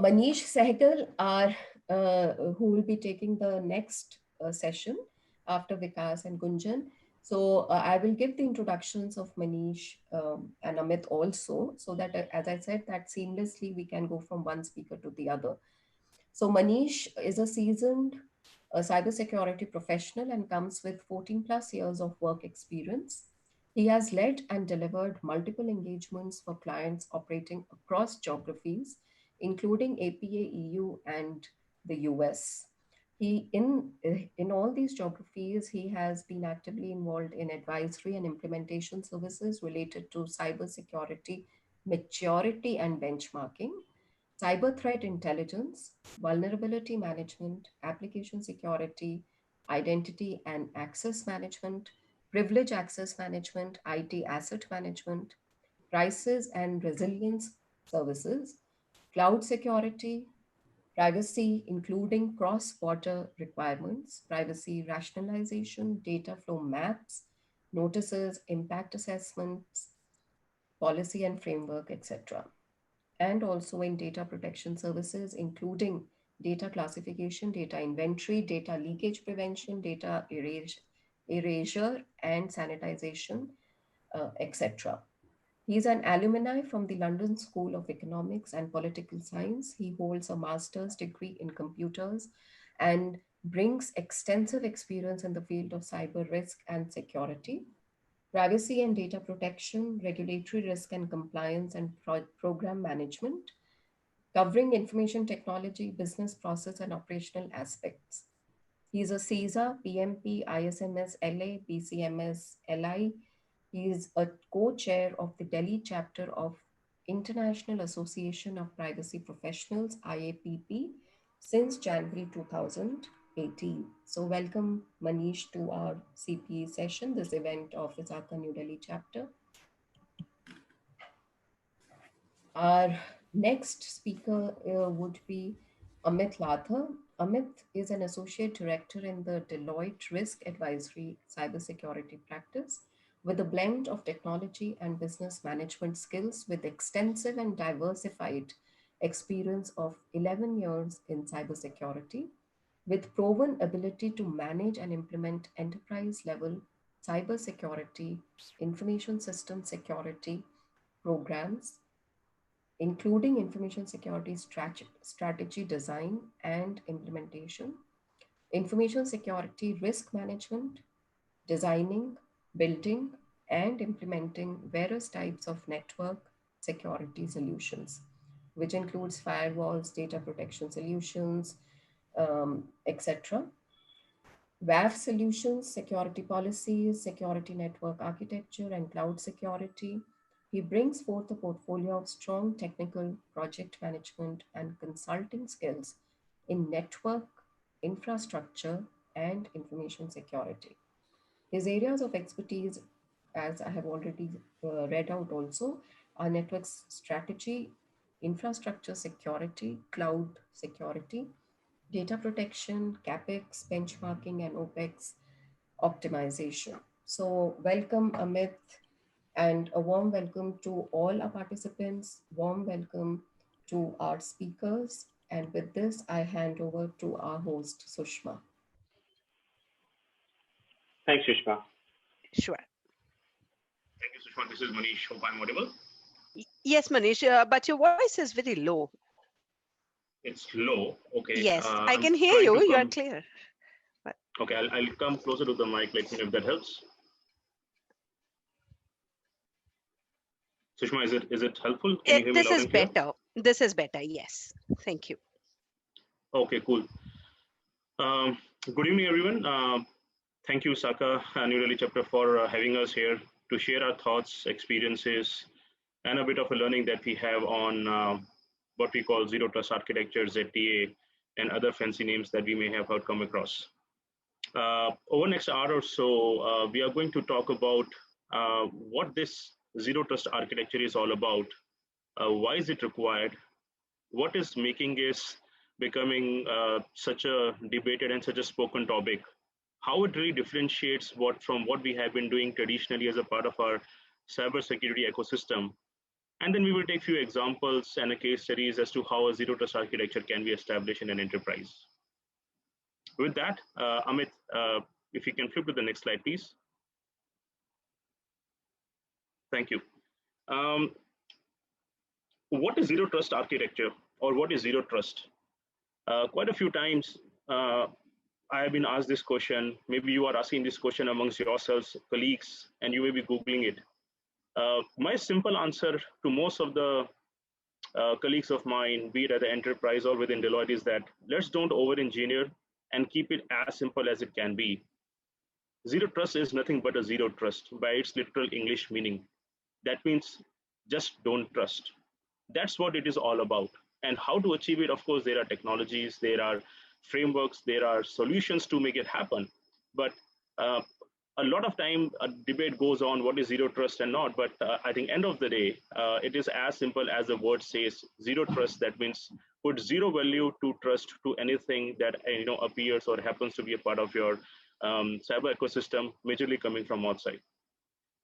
Manish Sehgal who will be taking the next session after Vikas and Gunjan. So I will give the introductions of Manish and Amit also, so that as I said, that seamlessly we can go from one speaker to the other. So Manish is a seasoned cybersecurity professional and comes with 14 plus years of work experience. He has led and delivered multiple engagements for clients operating across geographies, including APA, EU, and the US. In all these geographies, he has been actively involved in advisory and implementation services related to cybersecurity, maturity, and benchmarking, cyber threat intelligence, vulnerability management, application security, identity and access management, privilege access management, IT asset management, crisis and resilience services, cloud security, privacy, including cross-border requirements, privacy rationalization, data flow maps, notices, impact assessments, policy and framework, etc. And also in data protection services, including data classification, data inventory, data leakage prevention, data erasure and sanitization, etc. He is an alumni from the London School of Economics and Political Science. He holds a master's degree in computers and brings extensive experience in the field of cyber risk and security, privacy and data protection, regulatory risk and compliance, and program management, covering information technology, business process, and operational aspects. He is a CISA, PMP, ISMS LA, BCMS LI. He is a co-chair of the Delhi chapter of International Association of Privacy Professionals, IAPP, since January 2018. So welcome Manish to our CPE session, this event of Visaka New Delhi chapter. Our next speaker would be Amit Lather. Amit is an associate director in the Deloitte Risk Advisory cybersecurity practice with a blend of technology and business management skills with extensive and diversified experience of 11 years in cybersecurity, with proven ability to manage and implement enterprise level cybersecurity, information system security programs, including information security strategy design and implementation, information security risk management, designing, building, and implementing various types of network security solutions, which includes firewalls, data protection solutions, etc. WAF Solutions, security policies, security network architecture, and cloud security. He brings forth a portfolio of strong technical project management and consulting skills in network, infrastructure, and information security. His areas of expertise, as I have already read out also, are network strategy, infrastructure security, cloud security, data protection, CapEx, benchmarking, and OpEx optimization. So welcome, Amit, and a warm welcome to all our participants, warm welcome to our speakers. And with this, I hand over to our host, Sushma. Thanks, Sushma. Sure. Thank you, Sushma. This is Manish. Hope I'm audible. Yes, Manish, but your voice is very low. It's low. Okay. Yes, I can hear you. You are clear. But... Okay, I'll come closer to the mic. Let me know if that helps. Sushma, is it helpful? Can you hear me this loud is and clear? better. This is better. Yes. Thank you. Okay, cool. Good evening, everyone. Thank you, Saka New Delhi chapter, for having us here to share our thoughts, experiences, and a bit of a learning that we have on what we call Zero Trust Architecture, ZTA, and other fancy names that we may have heard come across. Over next hour or so, we are going to talk about what this Zero Trust Architecture is all about, why is it required, what is making this becoming such a debated and such a spoken topic, how it really differentiates from what we have been doing traditionally as a part of our cybersecurity ecosystem, And then we will take few examples and a case studies as to how a zero trust architecture can be established in an enterprise. With that, Amit, if you can flip to the next slide, please. Thank you. What is zero trust architecture, or what is zero trust? Quite a few times I have been asked this question. Maybe you are asking this question amongst yourselves, colleagues, and you may be Googling it. My simple answer to most of the colleagues of mine, be it at the enterprise or within Deloitte, is that let's don't over-engineer and keep it as simple as it can be. Zero trust is nothing but a zero trust by its literal English meaning. That means just don't trust. That's what it is all about. And how to achieve it, of course, there are technologies, there are frameworks, there are solutions to make it happen. But a lot of time a debate goes on what is zero trust and not. But I think end of the day, it is as simple as the word says, zero trust. That means put zero value to trust to anything that appears or happens to be a part of your cyber ecosystem, majorly coming from outside.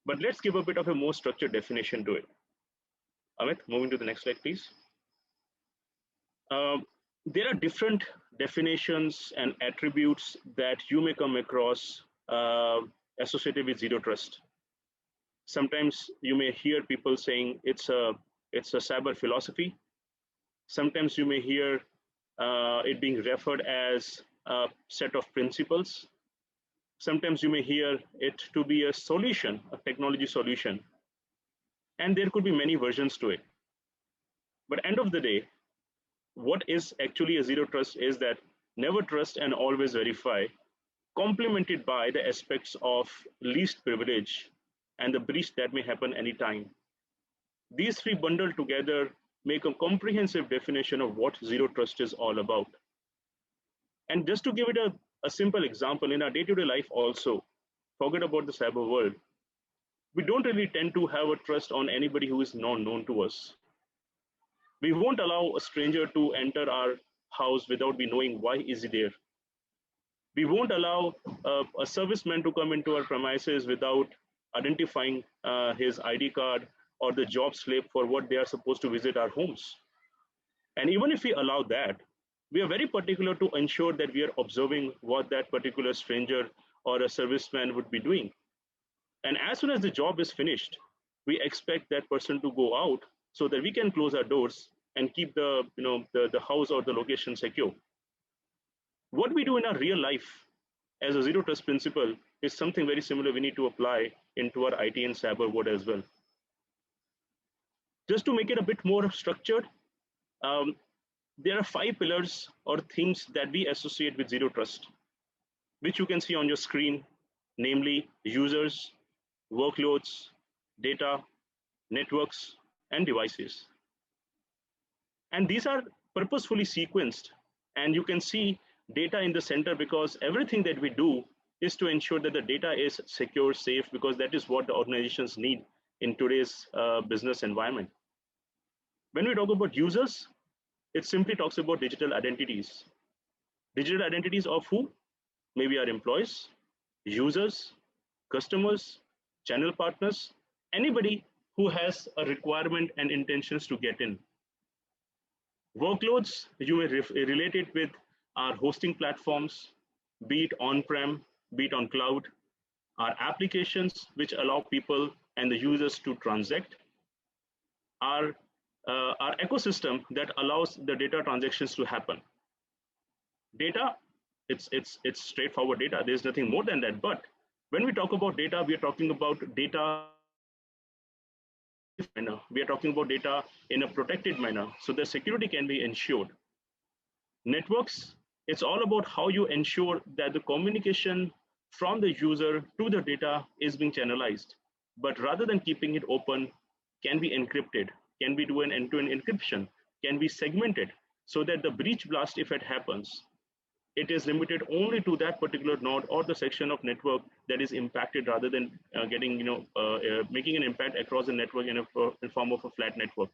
But let's give a bit of a more structured definition to it. Amit, moving to the next slide, please. There are different definitions and attributes that you may come across associated with zero trust. Sometimes you may hear people saying it's a cyber philosophy. Sometimes you may hear it being referred as a set of principles. Sometimes you may hear it to be a solution, a technology solution. And there could be many versions to it. But end of the day, what is actually a zero trust is that never trust and always verify, complemented by the aspects of least privilege and the breach that may happen anytime. These three bundled together make a comprehensive definition of what zero trust is all about. And just to give it a simple example, in our day-to-day life also, forget about the cyber world, we don't really tend to have a trust on anybody who is non-known to us. We won't allow a stranger to enter our house without we knowing why is he there. We won't allow a serviceman to come into our premises without identifying his ID card or the job slip for what they are supposed to visit our homes. And even if we allow that, we are very particular to ensure that we are observing what that particular stranger or a serviceman would be doing. And as soon as the job is finished, we expect that person to go out so that we can close our doors and keep the house or the location secure. What we do in our real life as a zero trust principle is something very similar we need to apply into our IT and cyber world as well. Just to make it a bit more structured, there are 5 pillars or things that we associate with zero trust, which you can see on your screen, namely users, workloads, data, networks, and devices. And these are purposefully sequenced. And you can see data in the center because everything that we do is to ensure that the data is secure, safe, because that is what the organizations need in today's business environment. When we talk about users, it simply talks about digital identities. Digital identities of who? Maybe our employees, users, customers, channel partners, anybody who has a requirement and intentions to get in. Workloads, you may relate it with our hosting platforms, be it on-prem, be it on cloud, our applications which allow people and the users to transact, our ecosystem that allows the data transactions to happen. Data, it's straightforward data. There's nothing more than that. But when we talk about data, we are talking about data. We are talking about data in a protected manner, so the security can be ensured. Networks, it's all about how you ensure that the communication from the user to the data is being channelized. But rather than keeping it open, can be encrypted, can we do an end-to-end encryption, can be segmented so that the breach blast, if it happens, it is limited only to that particular node or the section of network that is impacted, rather than making an impact across the network in form of a flat network.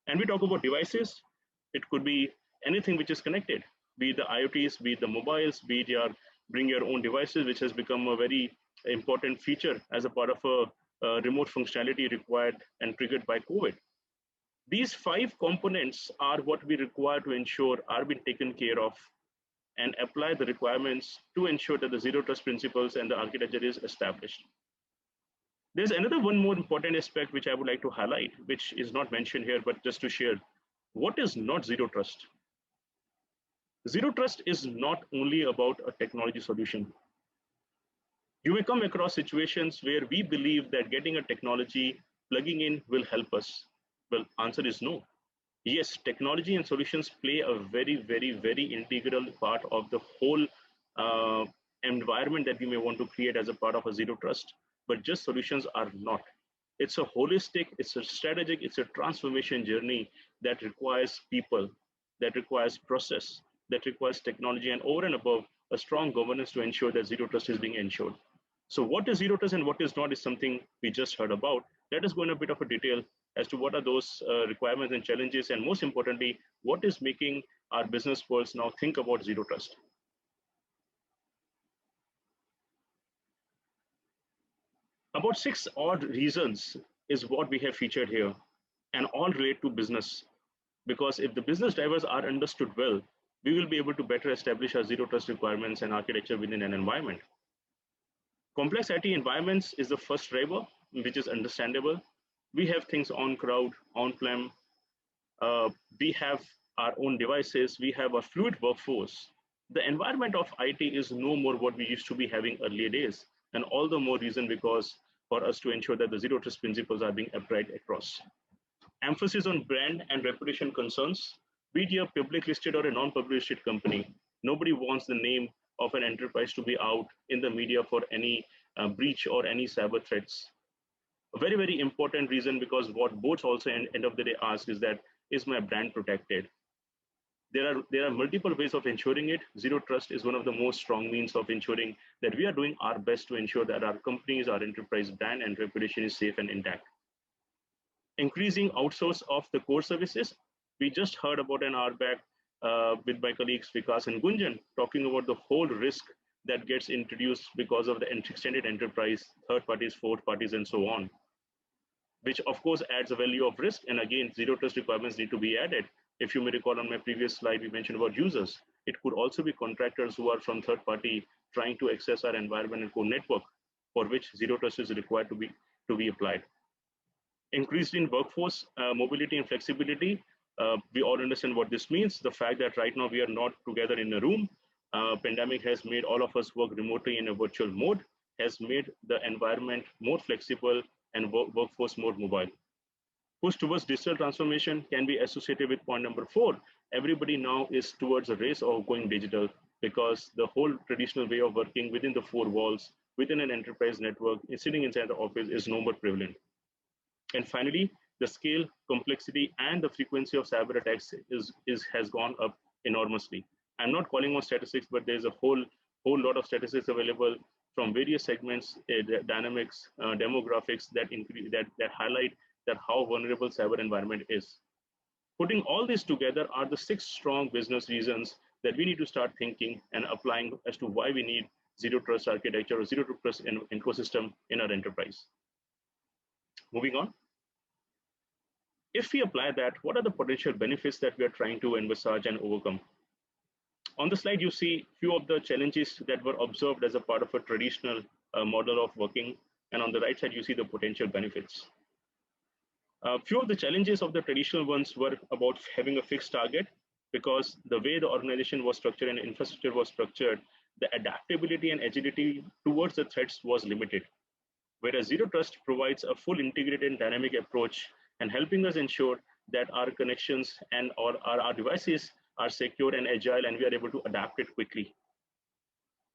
And we talk about devices. It could be anything which is connected, be it the IoTs, be it the mobiles, be it your bring your own devices, which has become a very important feature as a part of remote functionality required and triggered by COVID. These 5 components are what we require to ensure are being taken care of and apply the requirements to ensure that the zero trust principles and the architecture is established. There's another one more important aspect which I would like to highlight, which is not mentioned here, but just to share. What is not zero trust? Zero trust is not only about a technology solution. You may come across situations where we believe that getting a technology, plugging in will help us. Well, answer is no. Yes, technology and solutions play a very, very, very integral part of the whole environment that we may want to create as a part of a zero trust, but just solutions are not. It's a holistic, it's a strategic, it's a transformation journey that requires people, that requires process, that requires technology, and over and above, a strong governance to ensure that zero trust is being ensured. So what is zero trust and what is not is something we just heard about. Let us go in a bit of a detail as to what are those requirements and challenges, and most importantly, what is making our business worlds now think about zero trust. About 6 odd reasons is what we have featured here, and all relate to business. Because if the business drivers are understood well, we will be able to better establish our zero trust requirements and architecture within an environment. Complex IT environments is the first driver, which is understandable. We have things on cloud, on-prem. We have our own devices. We have a fluid workforce. The environment of IT is no more what we used to be having earlier days, and all the more reason because for us to ensure that the zero trust principles are being applied across. Emphasis on brand and reputation concerns. Be it a public listed or a non-public listed company, nobody wants the name of an enterprise to be out in the media for any breach or any cyber threats. A very, very important reason, because what boards also end of the day ask is that, is my brand protected? There are multiple ways of ensuring it. Zero trust is one of the most strong means of ensuring that we are doing our best to ensure that our companies, our enterprise brand and reputation is safe and intact. Increasing outsource of the core services. We just heard about an hour back with my colleagues Vikas and Gunjan talking about the whole risk that gets introduced because of the extended enterprise, third parties, fourth parties, and so on, which of course adds a value of risk. And again, zero trust requirements need to be added. If you may recall on my previous slide, we mentioned about users. It could also be contractors who are from third party trying to access our environment and core network, for which zero trust is required to be applied. Increased in workforce mobility and flexibility. We all understand what this means. The fact that right now we are not together in a room. Pandemic has made all of us work remotely in a virtual mode, has made the environment more flexible and workforce more mobile. Push towards digital transformation can be associated with point number 4. Everybody now is towards a race of going digital, because the whole traditional way of working within the 4 walls, within an enterprise network, sitting inside the office is no more prevalent. And finally, the scale, complexity, and the frequency of cyber attacks has gone up enormously. I'm not calling on statistics, but there's a whole lot of statistics available from various segments, dynamics, demographics that highlight that how vulnerable cyber environment is. Putting all this together are the 6 strong business reasons that we need to start thinking and applying as to why we need zero trust architecture or zero trust ecosystem in our enterprise. Moving on. If we apply that, what are the potential benefits that we are trying to envisage and overcome? On the slide, you see a few of the challenges that were observed as a part of a traditional model of working. And on the right side, you see the potential benefits. A few of the challenges of the traditional ones were about having a fixed target, because the way the organization was structured and infrastructure was structured, the adaptability and agility towards the threats was limited. Whereas zero trust provides a full integrated and dynamic approach and helping us ensure that our connections and our devices are secure and agile, and we are able to adapt it quickly.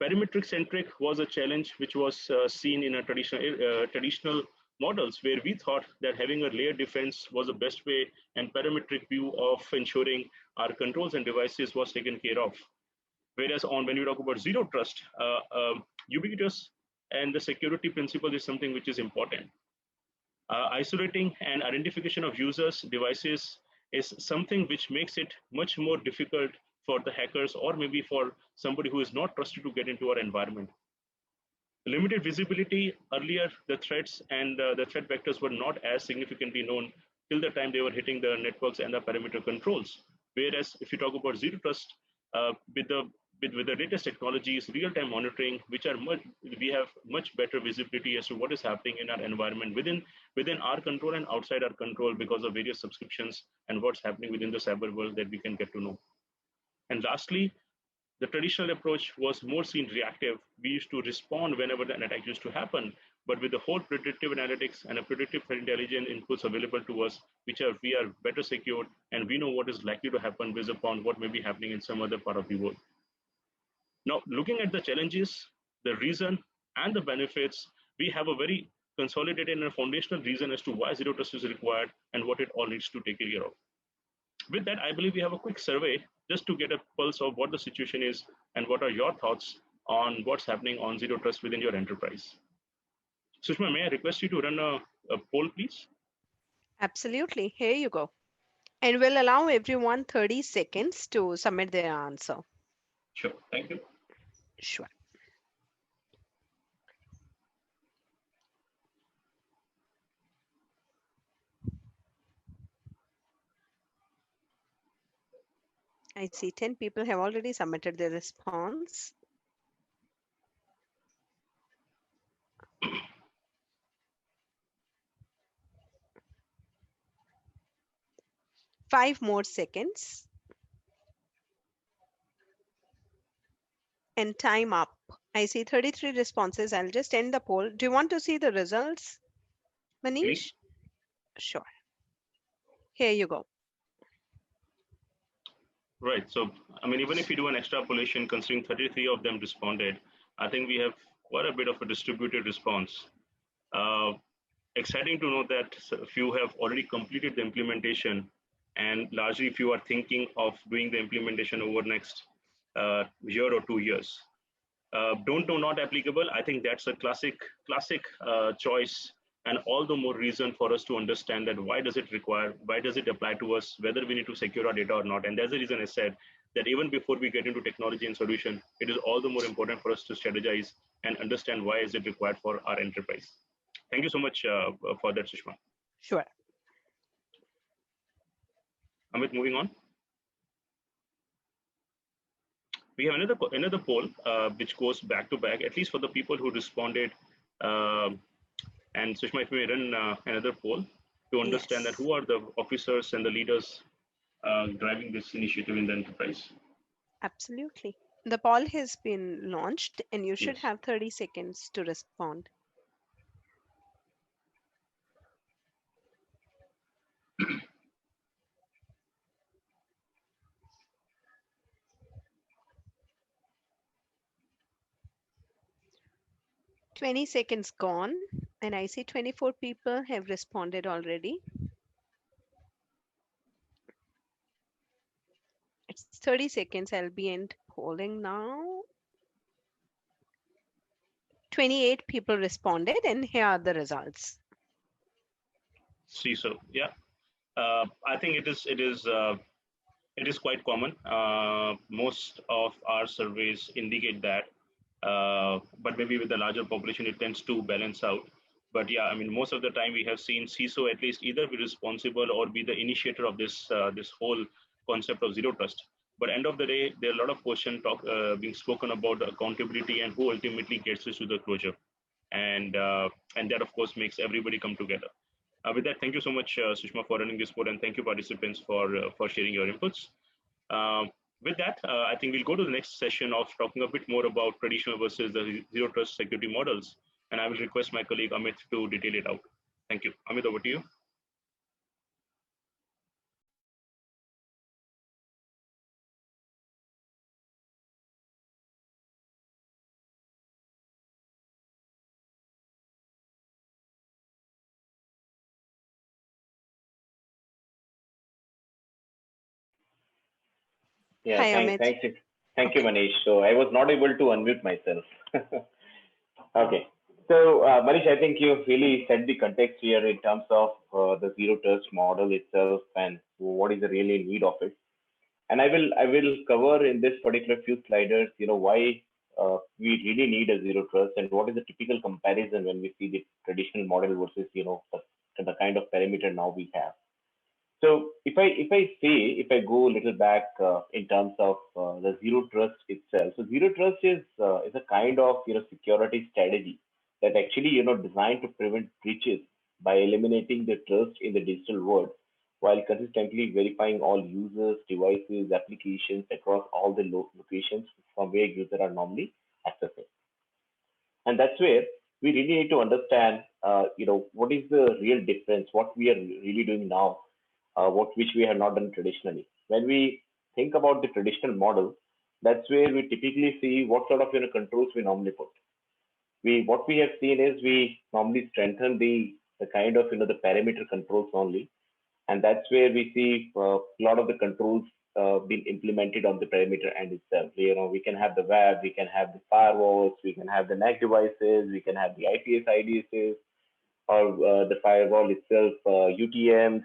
Perimetric centric was a challenge which was seen in a traditional models, where we thought that having a layered defense was the best way, and parametric view of ensuring our controls and devices was taken care of. Whereas when we talk about zero trust, ubiquitous and the security principle is something which is important. Isolating and identification of users, devices is something which makes it much more difficult for the hackers or maybe for somebody who is not trusted to get into our environment. limited visibility. Earlier, the threats and the threat vectors were not as significantly known till the time they were hitting the networks and the perimeter controls. Whereas if you talk about zero trust, with the latest technologies, real-time monitoring, which are we have much better visibility as to what is happening in our environment within our control and outside our control because of various subscriptions and what's happening within the cyber world that we can get to know. And lastly, the traditional approach was more seen reactive. We used to respond whenever an attack used to happen, but with the whole predictive analytics and a predictive threat intelligence inputs available to us, we are better secured and we know what is likely to happen based upon what may be happening in some other part of the world. Now, looking at the challenges, the reason and the benefits, we have a very consolidated and foundational reason as to why zero trust is required and what it all needs to take care of. With that, I believe we have a quick survey just to get a pulse of what the situation is and what are your thoughts on what's happening on zero trust within your enterprise. Sushma, may I request you to run a poll, please? Absolutely. Here you go. And we'll allow everyone 30 seconds to submit their answer. Sure. Thank you. Sure. I see 10 people have already submitted their response. Five more seconds. And time up. I see 33 responses. I'll just end the poll. Do you want to see the results, Manish? Please. Sure. Here you go. Right. So, I mean, even if you do an extrapolation, considering 33 of them responded, I think we have quite a bit of a distributed response. Exciting to know that a few have already completed the implementation, and largely if you are thinking of doing the implementation over next year or 2 years. Don't know, not applicable. I think that's a classic choice, and all the more reason for us to understand that why does it apply to us, whether we need to secure our data or not. And that's the reason I said that even before we get into technology and solution, it is all the more important for us to strategize and understand why is it required for our enterprise. Thank you so much for that, Sushma. Sure. Amit, moving on. We have another poll which goes back to back, at least for the people who responded. And Sushma, if we run another poll to understand that who are the officers and the leaders driving this initiative in the enterprise. Absolutely. The poll has been launched and you should have 30 seconds to respond. "20 seconds gone, and I see 24 people have responded already. It's 30 seconds. I'll be end polling now. 28 people responded, and here are the results. See, so yeah, I think it is quite common. Most of our surveys indicate that, but maybe with the larger population, it tends to balance out. But yeah, I mean, most of the time we have seen CISO at least either be responsible or be the initiator of this whole concept of zero trust. But end of the day, there are a lot of questions being spoken about the accountability and who ultimately gets this to the closure, and that of course makes everybody come together. With that, thank you so much, Sushma, for running this board, and thank you participants for sharing your inputs. With that, I think we'll go to the next session of talking a bit more about traditional versus the zero trust security models. And I will request my colleague Amit to detail it out. Thank you. Amit, over to you. Yeah, Hi, Amit. thank you, Manish. So I was not able to unmute myself. Okay. So Manish, I think you really set the context here in terms of the zero trust model itself and what is the really need of it. And I will cover in this particular few sliders, why we really need a zero trust, and what is the typical comparison when we see the traditional model versus the kind of perimeter now we have. So if I go a little back in terms of the zero trust itself, so zero trust is a kind of security strategy that actually designed to prevent breaches by eliminating the trust in the digital world while consistently verifying all users, devices, applications across all the locations from where users are normally accessing. And that's where we really need to understand, what is the real difference, what we are really doing now, which we have not done traditionally. When we think about the traditional model, that's where we typically see what sort of controls we normally put. What we have seen is we normally strengthen the kind of the parameter controls only, and that's where we see a lot of the controls being implemented on the perimeter end itself. We can have the WAF, we can have the firewalls, we can have the NAC devices, we can have the IPS IDSs, or the firewall itself, UTMs,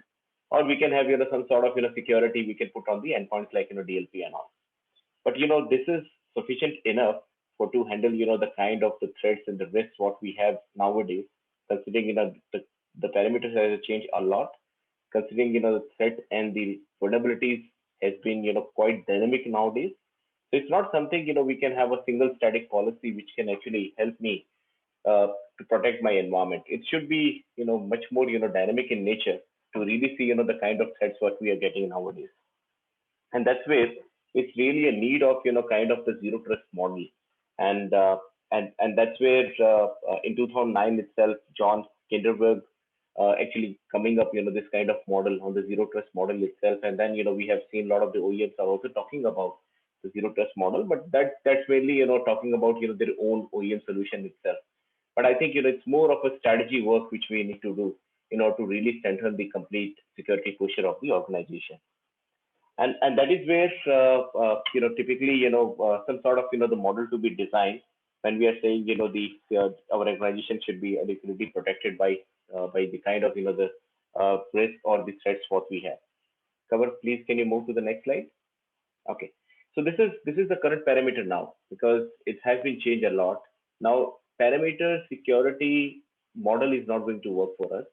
or we can have some sort of security we can put on the endpoints like DLP and all. But this is sufficient enough for to handle the kind of the threats and the risks what we have nowadays. Considering the parameters has changed a lot. Considering the threat and the vulnerabilities has been quite dynamic nowadays. So it's not something we can have a single static policy which can actually help me to protect my environment. It should be much more dynamic in nature to really see the kind of threats what we are getting nowadays. And that's where it's really a need of kind of the zero trust model. And that's where in 2009 itself, John Kinderberg actually coming up this kind of model on the zero trust model itself. And then we have seen a lot of the OEMs are also talking about the zero trust model, but that's mainly talking about their own OEM solution itself. But I think it's more of a strategy work which we need to do in order to really strengthen the complete security posture of the organization. And that is where typically some sort of the model to be designed when we are saying our organization should be adequately protected by the kind of the risk or the threats what we have. Cover, please, can you move to the next slide? Okay, so this is the current parameter now, because it has been changed a lot. Now parameter security model is not going to work for us.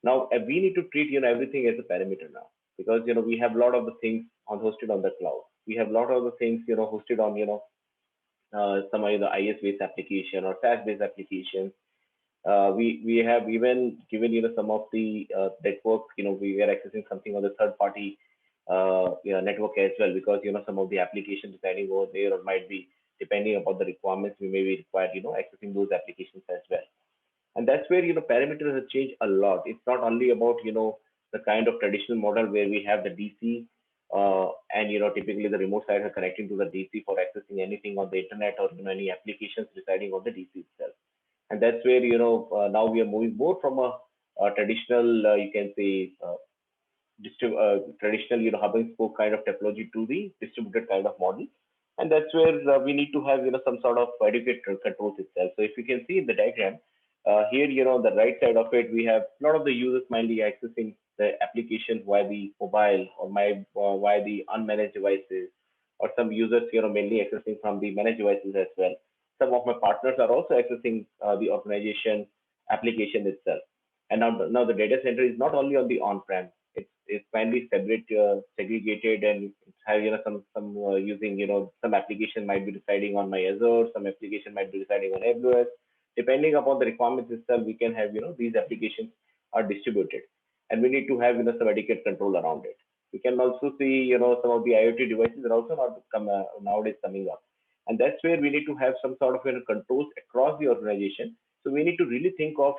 Now we need to treat everything as a parameter now, because we have a lot of the things hosted on the cloud. We have a lot of the things hosted on some of the IS based application or SaaS based applications. We have even given some of the network, we are accessing something on the third party network as well, because some of the applications residing over there, or might be depending upon the requirements, we may be required accessing those applications as well. And that's where parameters have changed a lot. It's not only about the kind of traditional model where we have the DC and typically the remote side are connecting to the DC for accessing anything on the internet, or any applications residing on the DC itself. And that's where now we are moving more from a traditional you can say traditional hub and spoke kind of technology to the distributed kind of model. And that's where we need to have some sort of adequate controls itself. So if you can see in the diagram here, on the right side of it, we have a lot of the users mainly accessing the application via the mobile or via the unmanaged devices, or some users mainly accessing from the managed devices as well. Some of my partners are also accessing the organization application itself. And now the data center is not only on the on-prem; it's finally segregated, and it's have some using some application might be residing on my AZURE, some application might be residing on AWS. Depending upon the requirements itself, we can have these applications are distributed, and we need to have some adequate control around it. We can also see some of the IoT devices are also not nowadays coming up, and that's where we need to have some sort of controls across the organization. So we need to really think of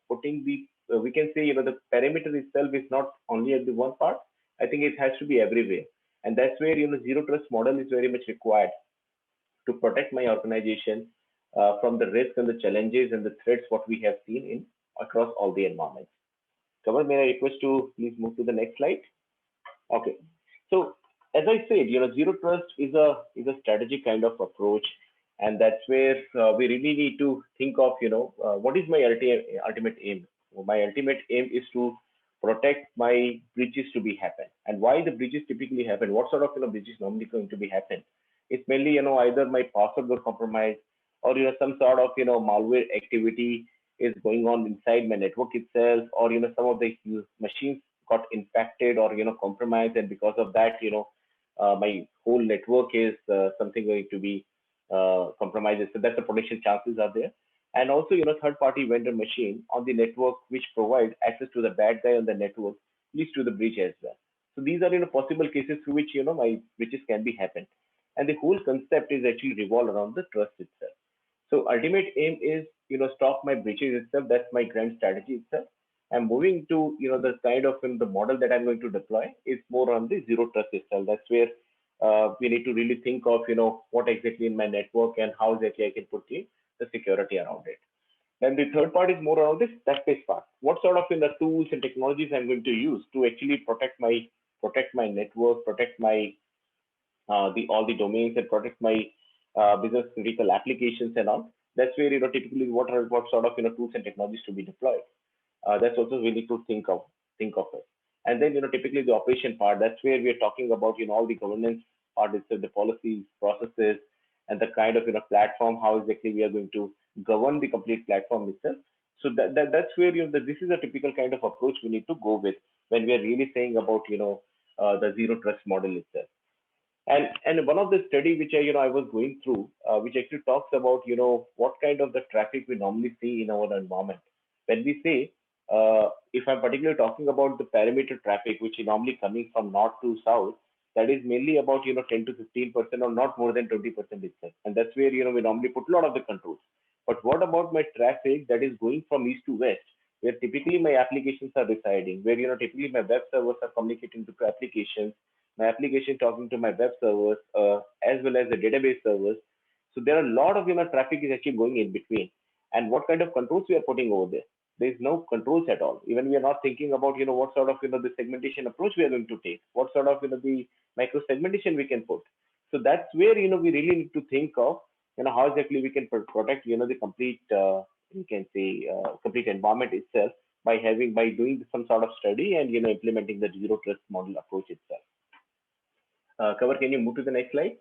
putting the we can say the parameter itself is not only at the one part. I think it has to be everywhere, and that's where zero trust model is very much required to protect my organization from the risks and the challenges and the threats what we have seen in across all the environments. Kamal, may I request to please move to the next slide? Okay. So as I said, zero trust is a strategic kind of approach, and that's where we really need to think of what is my ultimate aim. My ultimate aim is to protect my breaches to be happen, and why the breaches typically happen. What sort of breaches normally going to be happen? It's mainly, either my password got compromised, or, some sort of, malware activity is going on inside my network itself, or, some of the machines got infected or, compromised. And because of that, my whole network is something going to be compromised. So that's the potential chances are there. And also, third-party vendor machine on the network which provide access to the bad guy on the network leads to the breach as well. So these are, possible cases through which, my breaches can be happened. And the whole concept is actually revolved around the trust itself. So ultimate aim is, stop my breaches itself. That's my grand strategy itself. I'm moving to, the kind of the model that I'm going to deploy is more on the zero trust itself. That's where we need to really think of, what exactly in my network and how exactly I can put the security around it. Then the third part is more around the stack-based part. What sort of tools and technologies I'm going to use to actually protect my network, protect my all the domains, and protect my business critical applications and all. That's where typically what sort of tools and technologies to be deployed. That's also we need to think of it. And then typically the operation part. That's where we are talking about all the governance part itself, the policies, processes, and the kind of platform, how exactly we are going to govern the complete platform itself. So that's where this is a typical kind of approach we need to go with when we are really saying about the zero trust model itself. And one of the study which I was going through, which actually talks about what kind of the traffic we normally see in our environment. When we say if I'm particularly talking about the perimeter traffic, which is normally coming from north to south, that is mainly about 10 to 15% or not more than 20% itself. And that's where we normally put a lot of the controls. But what about my traffic that is going from east to west, where typically my applications are residing, where typically my web servers are communicating to applications, my application talking to my web servers, as well as the database servers. So there are a lot of traffic is actually going in between. And what kind of controls we are putting over there? There is no controls at all. Even we are not thinking about what sort of the segmentation approach we are going to take, what sort of the micro segmentation we can put. So that's where we really need to think of how exactly we can protect the complete you can say complete environment itself by doing some sort of study and implementing the zero trust model approach itself. Cover, can you move to the next slide?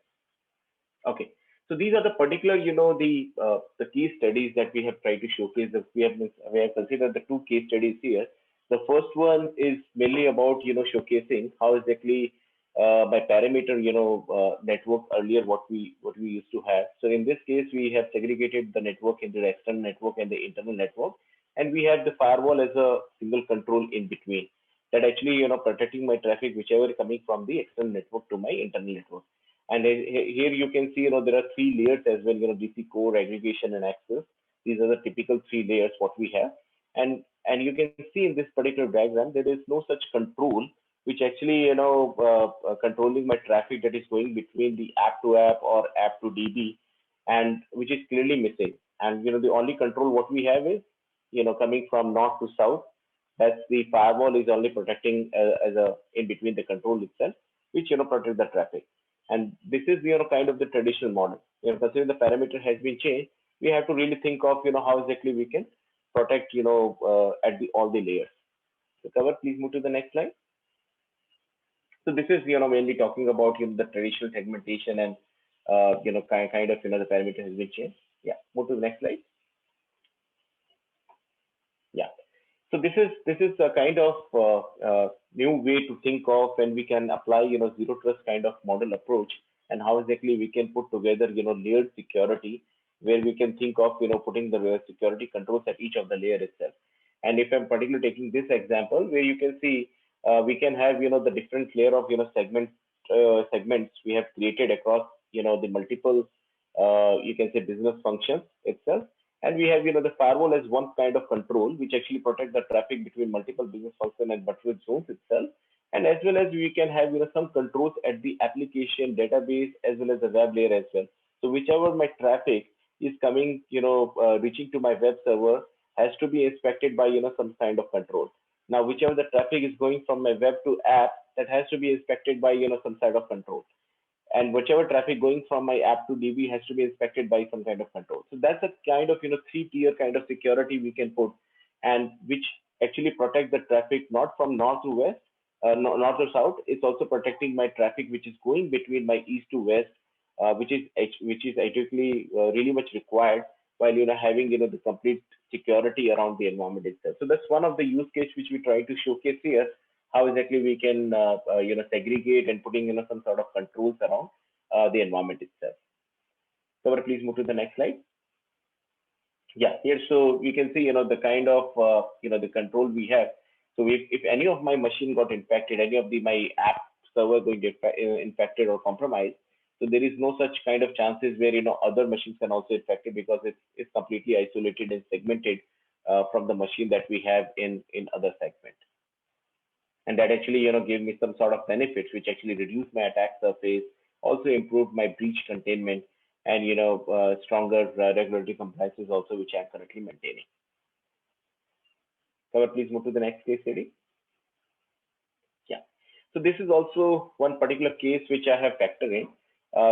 Okay. So these are the particular, the case studies that we have tried to showcase. We have considered the two case studies here. The first one is mainly about, showcasing how exactly by parameter, network earlier what we used to have. So in this case, we have segregated the network into the external network and the internal network, and we have the firewall as a single control in between that actually, protecting my traffic, whichever is coming from the external network to my internal network. And here you can see, there are three layers as well, DC core, aggregation, and access. These are the typical three layers what we have. And you can see in this particular diagram, there is no such control, which actually, controlling my traffic that is going between the app to app or app to DB, and which is clearly missing. And, the only control what we have is, coming from north to south. That's the firewall is only protecting as a in between the control itself, which, protect the traffic. And this is, kind of the traditional model. Considering the parameter has been changed, we have to really think of, how exactly we can protect, at all the layers. So Cover, please move to the next slide. So this is, mainly talking about, the traditional segmentation and, kind of, the parameter has been changed. Yeah, move to the next slide. Yeah. So this is a kind of new way to think of when we can apply zero trust kind of model approach, and how exactly we can put together layered security, where we can think of putting the security controls at each of the layer itself. And if I'm particularly taking this example, where you can see we can have the different layer of segments we have created across the multiple you can say business functions itself. And we have, the firewall as one kind of control, which actually protect the traffic between multiple business functions and virtual zones itself. And as well as we can have, some controls at the application, database, as well as the web layer as well. So whichever my traffic is coming, reaching to my web server has to be inspected by, some kind of control. Now, whichever the traffic is going from my web to app, that has to be inspected by, some sort of control. And whichever traffic going from my app to DB has to be inspected by some kind of control. So that's a kind of, three-tier kind of security we can put, and which actually protect the traffic not from north to west, north to south. It's also protecting my traffic, which is going between my east to west, which is actually really much required while having the complete security around the environment itself. So that's one of the use case which we try to showcase here. How exactly we can segregate and putting some sort of controls around the environment itself. So please move to the next slide. Yeah, here so you can see the kind of the control we have. So if any of my machine got infected, any of my app server going to get infected or compromised, so there is no such kind of chances where other machines can also infect it, because it's completely isolated and segmented from the machine that we have in other segment. And that actually gave me some sort of benefits, which actually reduced my attack surface, also improved my breach containment, and stronger regulatory compliances also, which I'm currently maintaining. So please move to the next case study. Yeah. So this is also one particular case which I have factored in,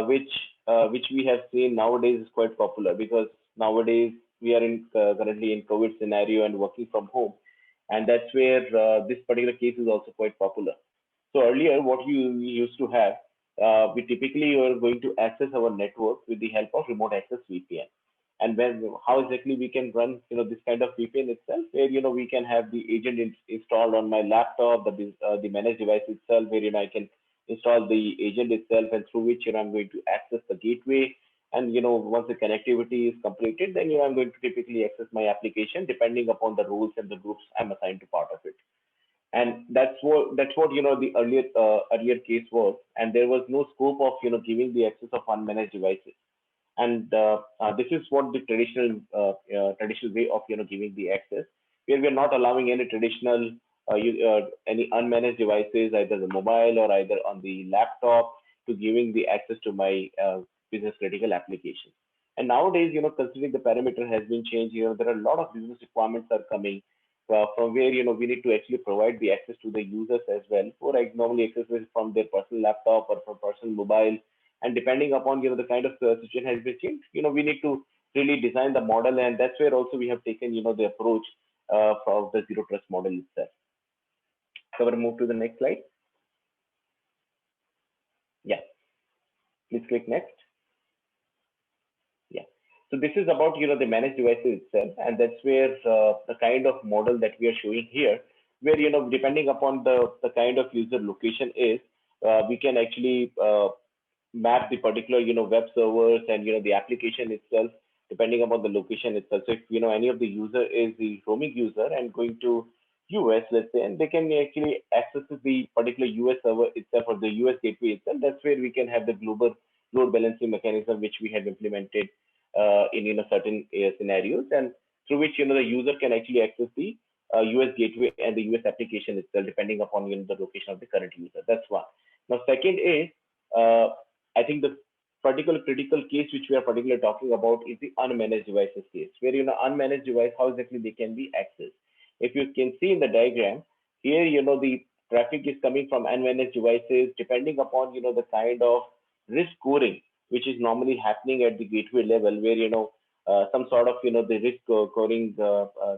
which we have seen nowadays is quite popular, because nowadays we are currently in COVID scenario and working from home, and that's where this particular case is also quite popular. So earlier, what we used to have, we typically were going to access our network with the help of remote access VPN. And how exactly we can run this kind of VPN itself, where we can have the agent installed on my laptop, the managed device itself, where I can install the agent itself, and through which I'm going to access the gateway. And once the connectivity is completed, then I'm going to typically access my application depending upon the roles and the groups I'm assigned to part of it. And that's what the earlier case was, and there was no scope of giving the access of unmanaged devices. And this is what the traditional way of giving the access, where we are not allowing any traditional any unmanaged devices, either the mobile or either on the laptop, to giving the access to my business critical applications. And nowadays, considering the parameter has been changed, there are a lot of business requirements are coming from where we need to actually provide the access to the users as well, for normally access from their personal laptop or from personal mobile. And depending upon the kind of situation has been changed, we need to really design the model, and that's where also we have taken the approach for the zero trust model itself. So we'll move to the next slide. Yeah, please click next. Yeah, so this is about the managed devices itself, and that's where the kind of model that we are showing here, where depending upon the kind of user location is, we can actually map the particular web servers and the application itself depending upon the location itself. So if any of the user is the roaming user and going to US, let's say, and they can actually access the particular US server itself or the US gateway itself, that's where we can have the global load balancing mechanism, which we have implemented in certain scenarios, and through which the user can actually access the US gateway and the US application itself depending upon the location of the current user. That's one. Now, second is I think the particular critical case which we are particularly talking about is the unmanaged devices case, where unmanaged device, how exactly they can be accessed. If you can see in the diagram here, the traffic is coming from unmanaged devices depending upon the kind of risk scoring which is normally happening at the gateway level, where some sort of the risk scoring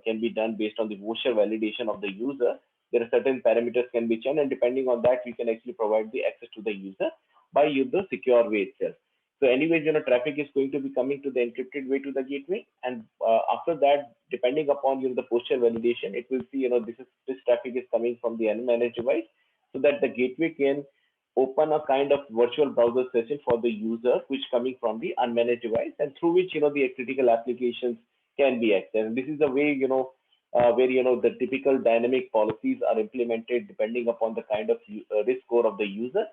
can be done based on the voucher validation of the user. There are certain parameters can be changed, and depending on that, we can actually provide the access to the user by the secure way itself. So anyways, traffic is going to be coming to the encrypted way to the gateway, and after that, depending upon the posture validation, it will see this traffic is coming from the unmanaged device, so that the gateway can open a kind of virtual browser session for the user which coming from the unmanaged device, and through which the critical applications can be accessed. And this is the way where the typical dynamic policies are implemented depending upon the kind of risk score of the user,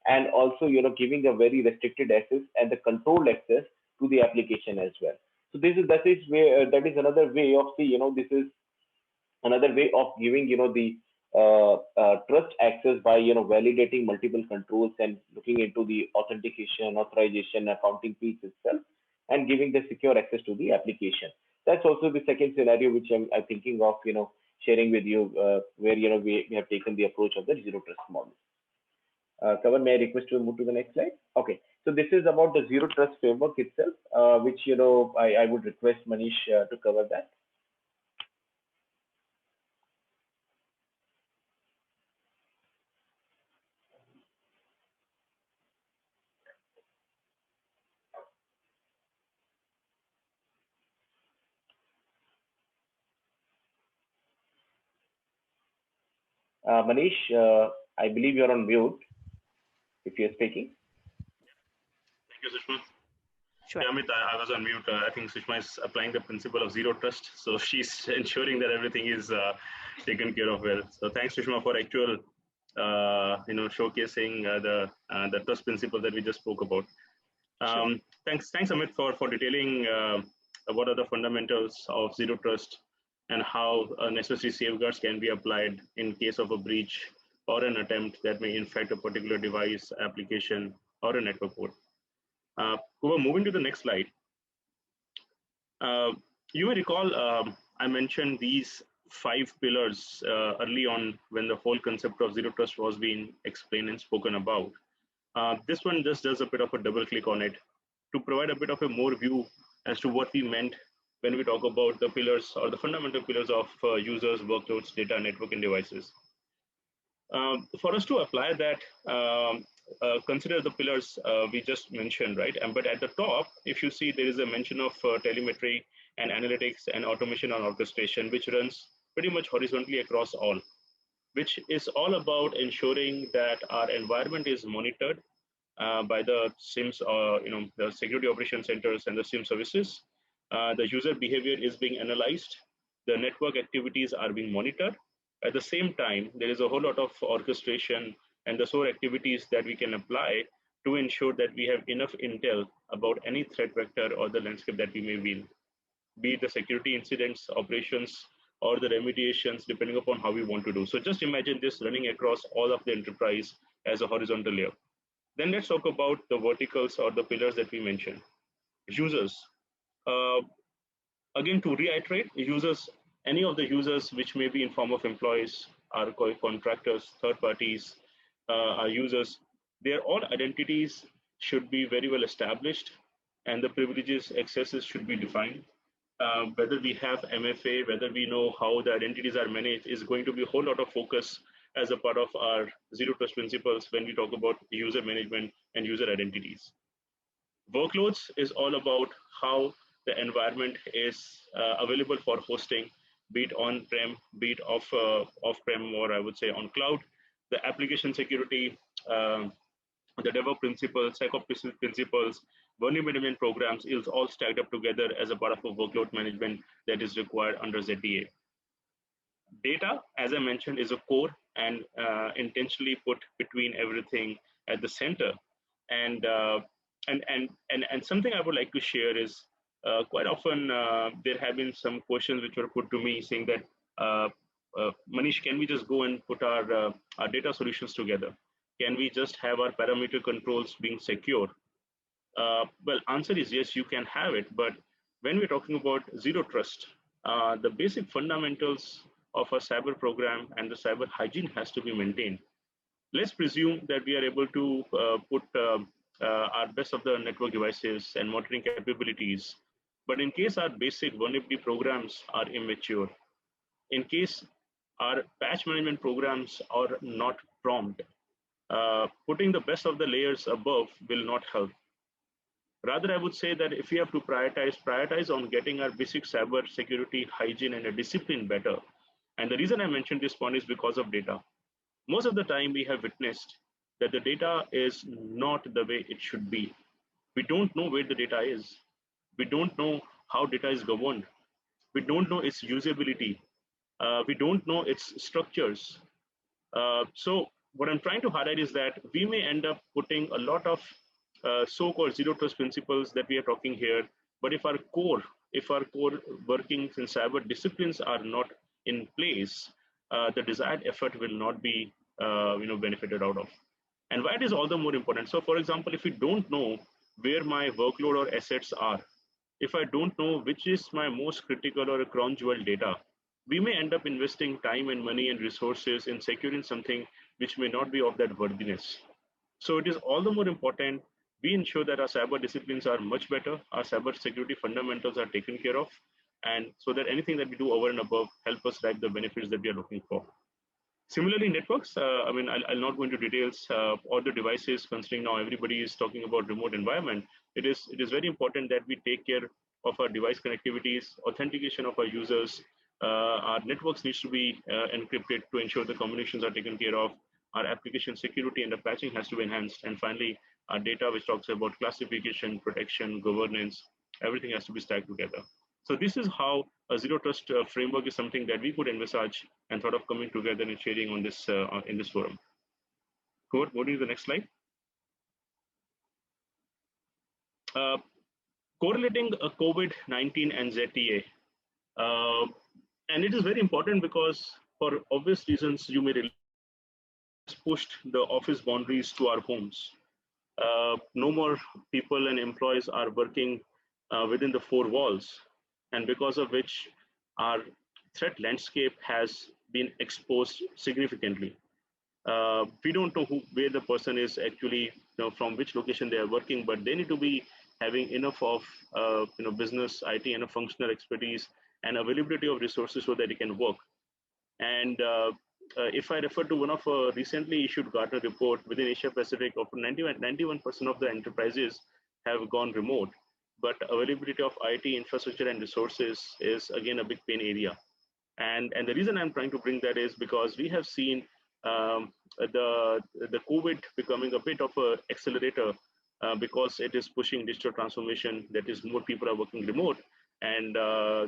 and also giving a very restricted access and the controlled access to the application as well. So that is another way of this is another way of giving the trust access by validating multiple controls and looking into the authentication, authorization, accounting piece itself, and giving the secure access to the application. That's also the second scenario which I'm thinking of sharing with you, where we have taken the approach of the zero trust model. Cover, may I request to move to the next slide? Okay, so this is about the zero trust framework itself, which I would request Manish to cover that. Manish, I believe you're on mute if you're speaking. Thank you, Sushma. Sure. Yeah, Amit, I was on mute. I think Sushma is applying the principle of zero trust. So she's ensuring that everything is taken care of well. So thanks, Sushma, for actual, showcasing the trust principle that we just spoke about. Sure. Thanks, Amit, for detailing what are the fundamentals of zero trust and how necessary safeguards can be applied in case of a breach or an attempt that may infect a particular device, application, or a network port. Moving to the next slide. You may recall I mentioned these 5 pillars early on when the whole concept of zero trust was being explained and spoken about. This one just does a bit of a double click on it to provide a bit of a more view as to what we meant when we talk about the pillars or the fundamental pillars of users, workloads, data, network, and devices. For us to apply that, consider the pillars we just mentioned, right? But at the top, if you see, there is a mention of telemetry and analytics and automation and orchestration, which runs pretty much horizontally across all, which is all about ensuring that our environment is monitored by the SIMs, the security operation centers and the SIM services. The user behavior is being analyzed. The network activities are being monitored. At the same time, there is a whole lot of orchestration and the SOAR activities that we can apply to ensure that we have enough intel about any threat vector or the landscape that we may be it the security incidents, operations, or the remediations, depending upon how we want to do. So just imagine this running across all of the enterprise as a horizontal layer. Then let's talk about the verticals or the pillars that we mentioned. Users. Again, to reiterate, users, any of the users which may be in form of employees, are contractors, third parties, are users, their all identities should be very well established and the privileges, accesses should be defined. Whether we have MFA, whether we know how the identities are managed is going to be a whole lot of focus as a part of our zero trust principles when we talk about user management and user identities. Workloads is all about how the environment is available for hosting, be it on-prem, be it off-prem, or I would say on cloud. The application security, the DevOps principles, SecOps principles, vulnerability management programs is all stacked up together as a part of a workload management that is required under ZDA. Data, as I mentioned, is a core and intentionally put between everything at the center. And something I would like to share is quite often there have been some questions which were put to me saying that, Manish, can we just go and put our data solutions together? Can we just have our parameter controls being secure? Well, answer is yes, you can have it. But when we're talking about zero trust, the basic fundamentals of a cyber program and the cyber hygiene has to be maintained. Let's presume that we are able to put our best of the network devices and monitoring capabilities. But in case our basic vulnerability programs are immature, in case our patch management programs are not prompt, putting the best of the layers above will not help. Rather, I would say that if we have to prioritize on getting our basic cyber security hygiene and a discipline better. And the reason I mentioned this point is because of data. Most of the time we have witnessed that the data is not the way it should be. We don't know where the data is. We don't know how data is governed. We don't know its usability. We don't know its structures. So what I'm trying to highlight is that we may end up putting a lot of so-called zero trust principles that we are talking here, but if our core workings in cyber disciplines are not in place, the desired effort will not be benefited out of. And why it is all the more important. So for example, if we don't know where my workload or assets are, if I don't know which is my most critical or a crown jewel data, we may end up investing time and money and resources in securing something which may not be of that worthiness. So it is all the more important we ensure that our cyber disciplines are much better, our cyber security fundamentals are taken care of, and so that anything that we do over and above help us drive the benefits that we are looking for. Similarly, networks, I'll not go into details, all the devices, considering now everybody is talking about remote environment, it is very important that we take care of our device connectivities, authentication of our users, Our networks needs to be encrypted to ensure the combinations are taken care of. Our application security and the patching has to be enhanced. And finally, our data, which talks about classification, protection, governance, everything has to be stacked together. So this is how a zero trust framework is something that we could envisage and thought of coming together and sharing on this in this forum. Go to the next slide. Correlating COVID-19 and ZTA. And it is very important because for obvious reasons, you may realize pushed the office boundaries to our homes. No more people and employees are working within the four walls, and because of which our threat landscape has been exposed significantly. We don't know where the person is actually, from which location they are working, but they need to be having enough of business, IT, and a functional expertise and availability of resources so that they can work. And if I refer to one of a recently issued Gartner report within Asia Pacific, of 91% of the enterprises have gone remote, but availability of IT infrastructure and resources is again a big pain area. And the reason I'm trying to bring that is because we have seen the COVID becoming a bit of an accelerator because it is pushing digital transformation. That is, more people are working remote, and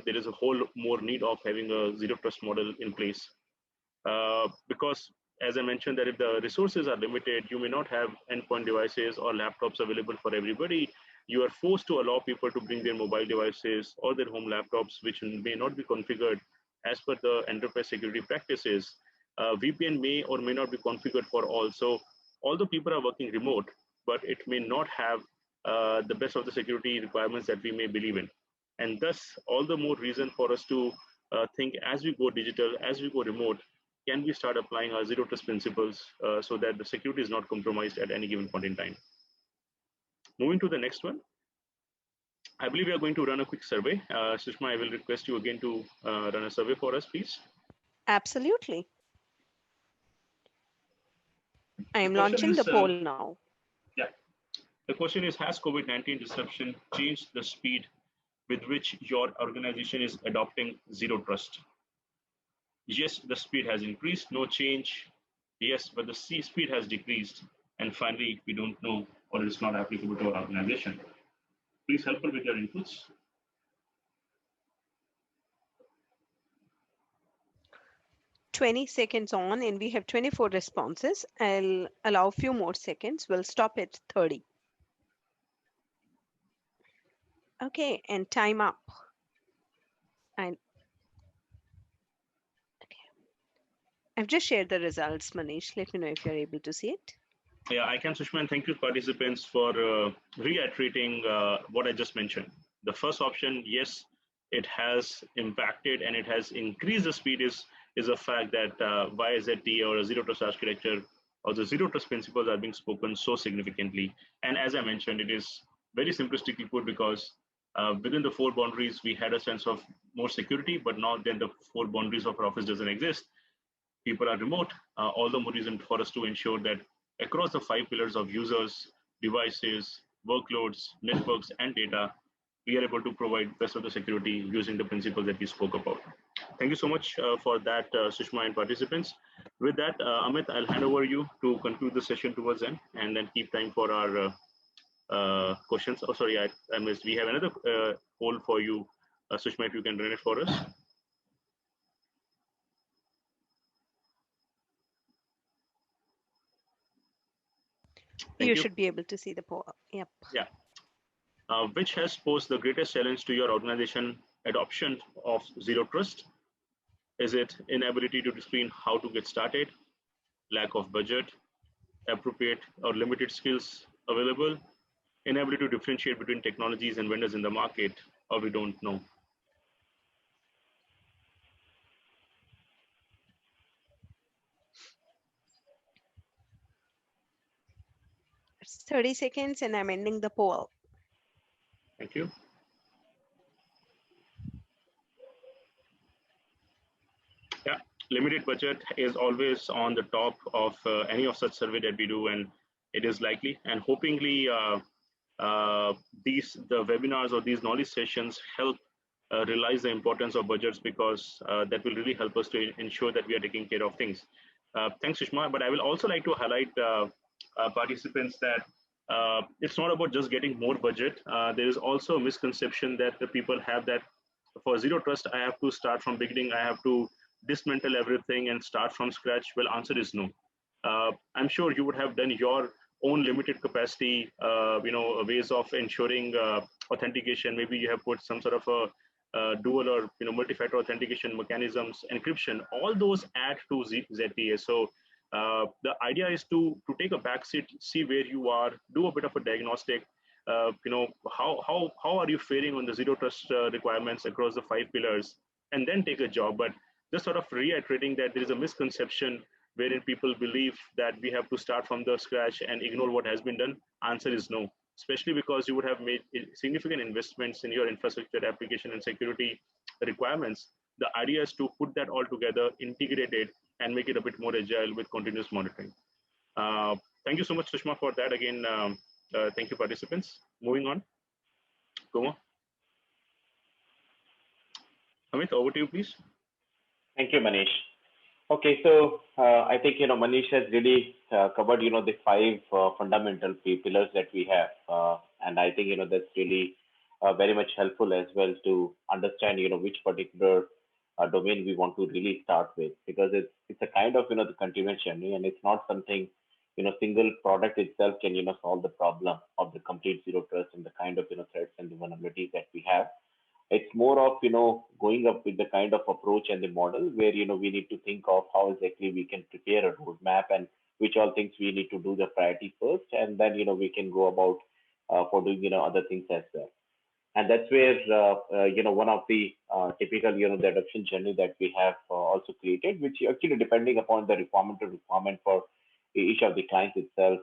there is a whole more need of having a zero trust model in place. Because, as I mentioned, that if the resources are limited, you may not have endpoint devices or laptops available for everybody. You are forced to allow people to bring their mobile devices or their home laptops, which may not be configured as per the enterprise security practices. VPN may or may not be configured for all. So although people are working remote, but it may not have the best of the security requirements that we may believe in. And thus, all the more reason for us to think as we go digital, as we go remote, can we start applying our zero trust principles so that the security is not compromised at any given point in time. Moving to the next one. I believe we are going to run a quick survey. Sushma, I will request you again to run a survey for us, please. Absolutely. I am launching the poll now. Yeah. The question is, has COVID-19 disruption changed the speed with which your organization is adopting zero trust? Yes, the speed has increased, no change. Yes, but the speed has decreased. And finally, we don't know, or it's not applicable to our organization. Please help us with your inputs. "20 seconds on, and we have 24 responses. I'll allow a few more seconds. We'll stop at 30. Okay, and time up. I've just shared the results, Manish. Let me know if you're able to see it. Yeah, I can, Sushma, and thank you, participants, for reiterating what I just mentioned. The first option, yes, it has impacted and it has increased the speed is a fact that why ZTA or a zero trust architecture or the zero trust principles are being spoken so significantly. And as I mentioned, it is very simplistically put because within the four boundaries, we had a sense of more security, but now then the four boundaries of our office doesn't exist. People are remote, all the more reason for us to ensure that across the 5 pillars of users, devices, workloads, networks, and data, we are able to provide best of the security using the principles that we spoke about. Thank you so much for that, Sushma and participants. With that, Amit, I'll hand over you to conclude the session towards end and then keep time for our questions. Oh, sorry, I missed. We have another poll for you. Sushma, if you can run it for us. You should be able to see the poll. Yep. Yeah. Which has posed the greatest challenge to your organization adoption of zero trust? Is it inability to screen how to get started, lack of budget, appropriate or limited skills available, inability to differentiate between technologies and vendors in the market, or we don't know? It's 30 seconds and I'm ending the poll. Thank you. Yeah, limited budget is always on the top of any of such survey that we do, and it is likely. And hopingly, the webinars or these knowledge sessions help realize the importance of budgets, because that will really help us to ensure that we are taking care of things. Thanks, Sushma. But I will also like to highlight participants that it's not about just getting more budget. There is also a misconception that the people have that for zero trust, I have to start from beginning. I have to dismantle everything and start from scratch. Well, answer is no. I'm sure you would have done your own limited capacity, ways of ensuring authentication. Maybe you have put some sort of a dual or multi-factor authentication mechanisms, encryption. All those add to ZTA. So the idea is to take a backseat, see where you are, do a bit of a diagnostic. How are you faring on the zero trust requirements across the 5 pillars, and then take a job. But just sort of reiterating that there is a misconception wherein people believe that we have to start from the scratch and ignore what has been done. Answer is no, especially because you would have made significant investments in your infrastructure, application, and security requirements. The idea is to put that all together, integrate it, and make it a bit more agile with continuous monitoring. Thank you so much, Sushma, for that. Again, thank you, participants. Moving on. Go. Amit, over to you, please. Thank you, Manish. Okay, so I think Manish has really covered the 5 fundamental pillars that we have, and I think that's really very much helpful as well to understand which particular domain we want to really start with, because it's a kind of the continuous journey, and it's not something single product itself can solve the problem of the complete zero trust and the kind of threats and the vulnerabilities that we have. It's more of going up with the kind of approach and the model where we need to think of how exactly we can prepare a roadmap and which all things we need to do the priority first, and then we can go about for doing other things as well. And that's where one of the typical the adoption journey that we have also created, which actually depending upon the requirement to requirement for each of the clients itself,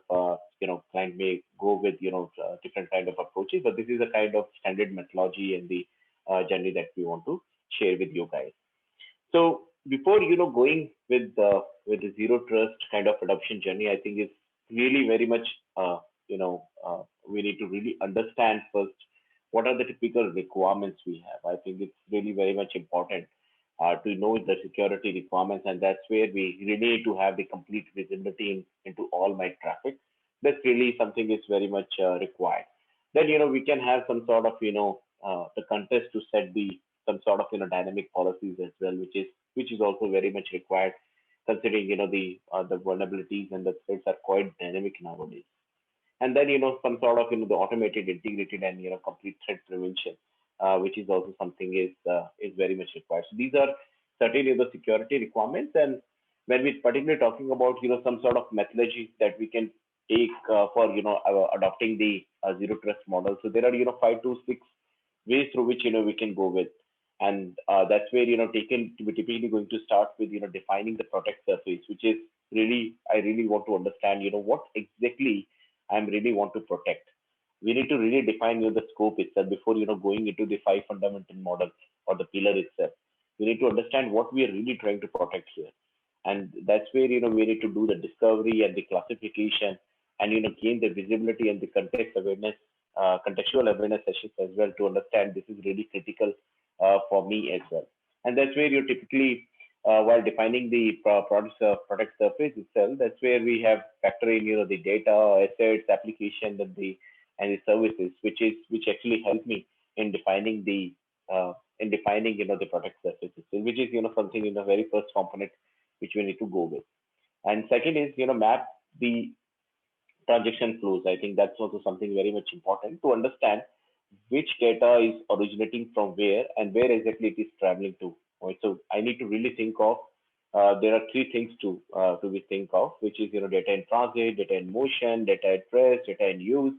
client may go with different kind of approaches, but this is a kind of standard methodology and the journey that we want to share with you guys. So before going with the zero trust kind of adoption journey, I think it's really very much we need to really understand first what are the typical requirements we have. I think it's really very much important to know the security requirements, and that's where we really need to have the complete visibility into all my traffic. That's really something is very much required. Then we can have some sort of the contest to set the some sort of dynamic policies as well, which is also very much required, considering the vulnerabilities and the threats are quite dynamic nowadays. And then some sort of the automated, integrated, and complete threat prevention, which is also something is very much required. So these are certainly the security requirements. And when we're particularly talking about some sort of methodology that we can take for adopting the zero trust model, so there are 5 to 6 ways through which we can go with, and that's where we're typically going to start with defining the protect surface, which is really I really want to understand what exactly I really want to protect. We need to really define the scope itself before going into the 5 fundamental model or the pillar itself. We need to understand what we are really trying to protect here, and that's where we need to do the discovery and the classification, and gain the visibility and the contextual awareness sessions as well to understand this is really critical for me as well. And that's where you typically while defining the product surface itself, that's where we have factor in the data, assets, application, and the services, which actually help me in defining the the product surfaces, which is something very first component which we need to go with. And second is map the transaction flows. I think that's also something very much important to understand which data is originating from where and where exactly it is traveling to. Right? So I need to really think of there are 3 things to be think of, which is data in transit, data in motion, data at rest, data in use.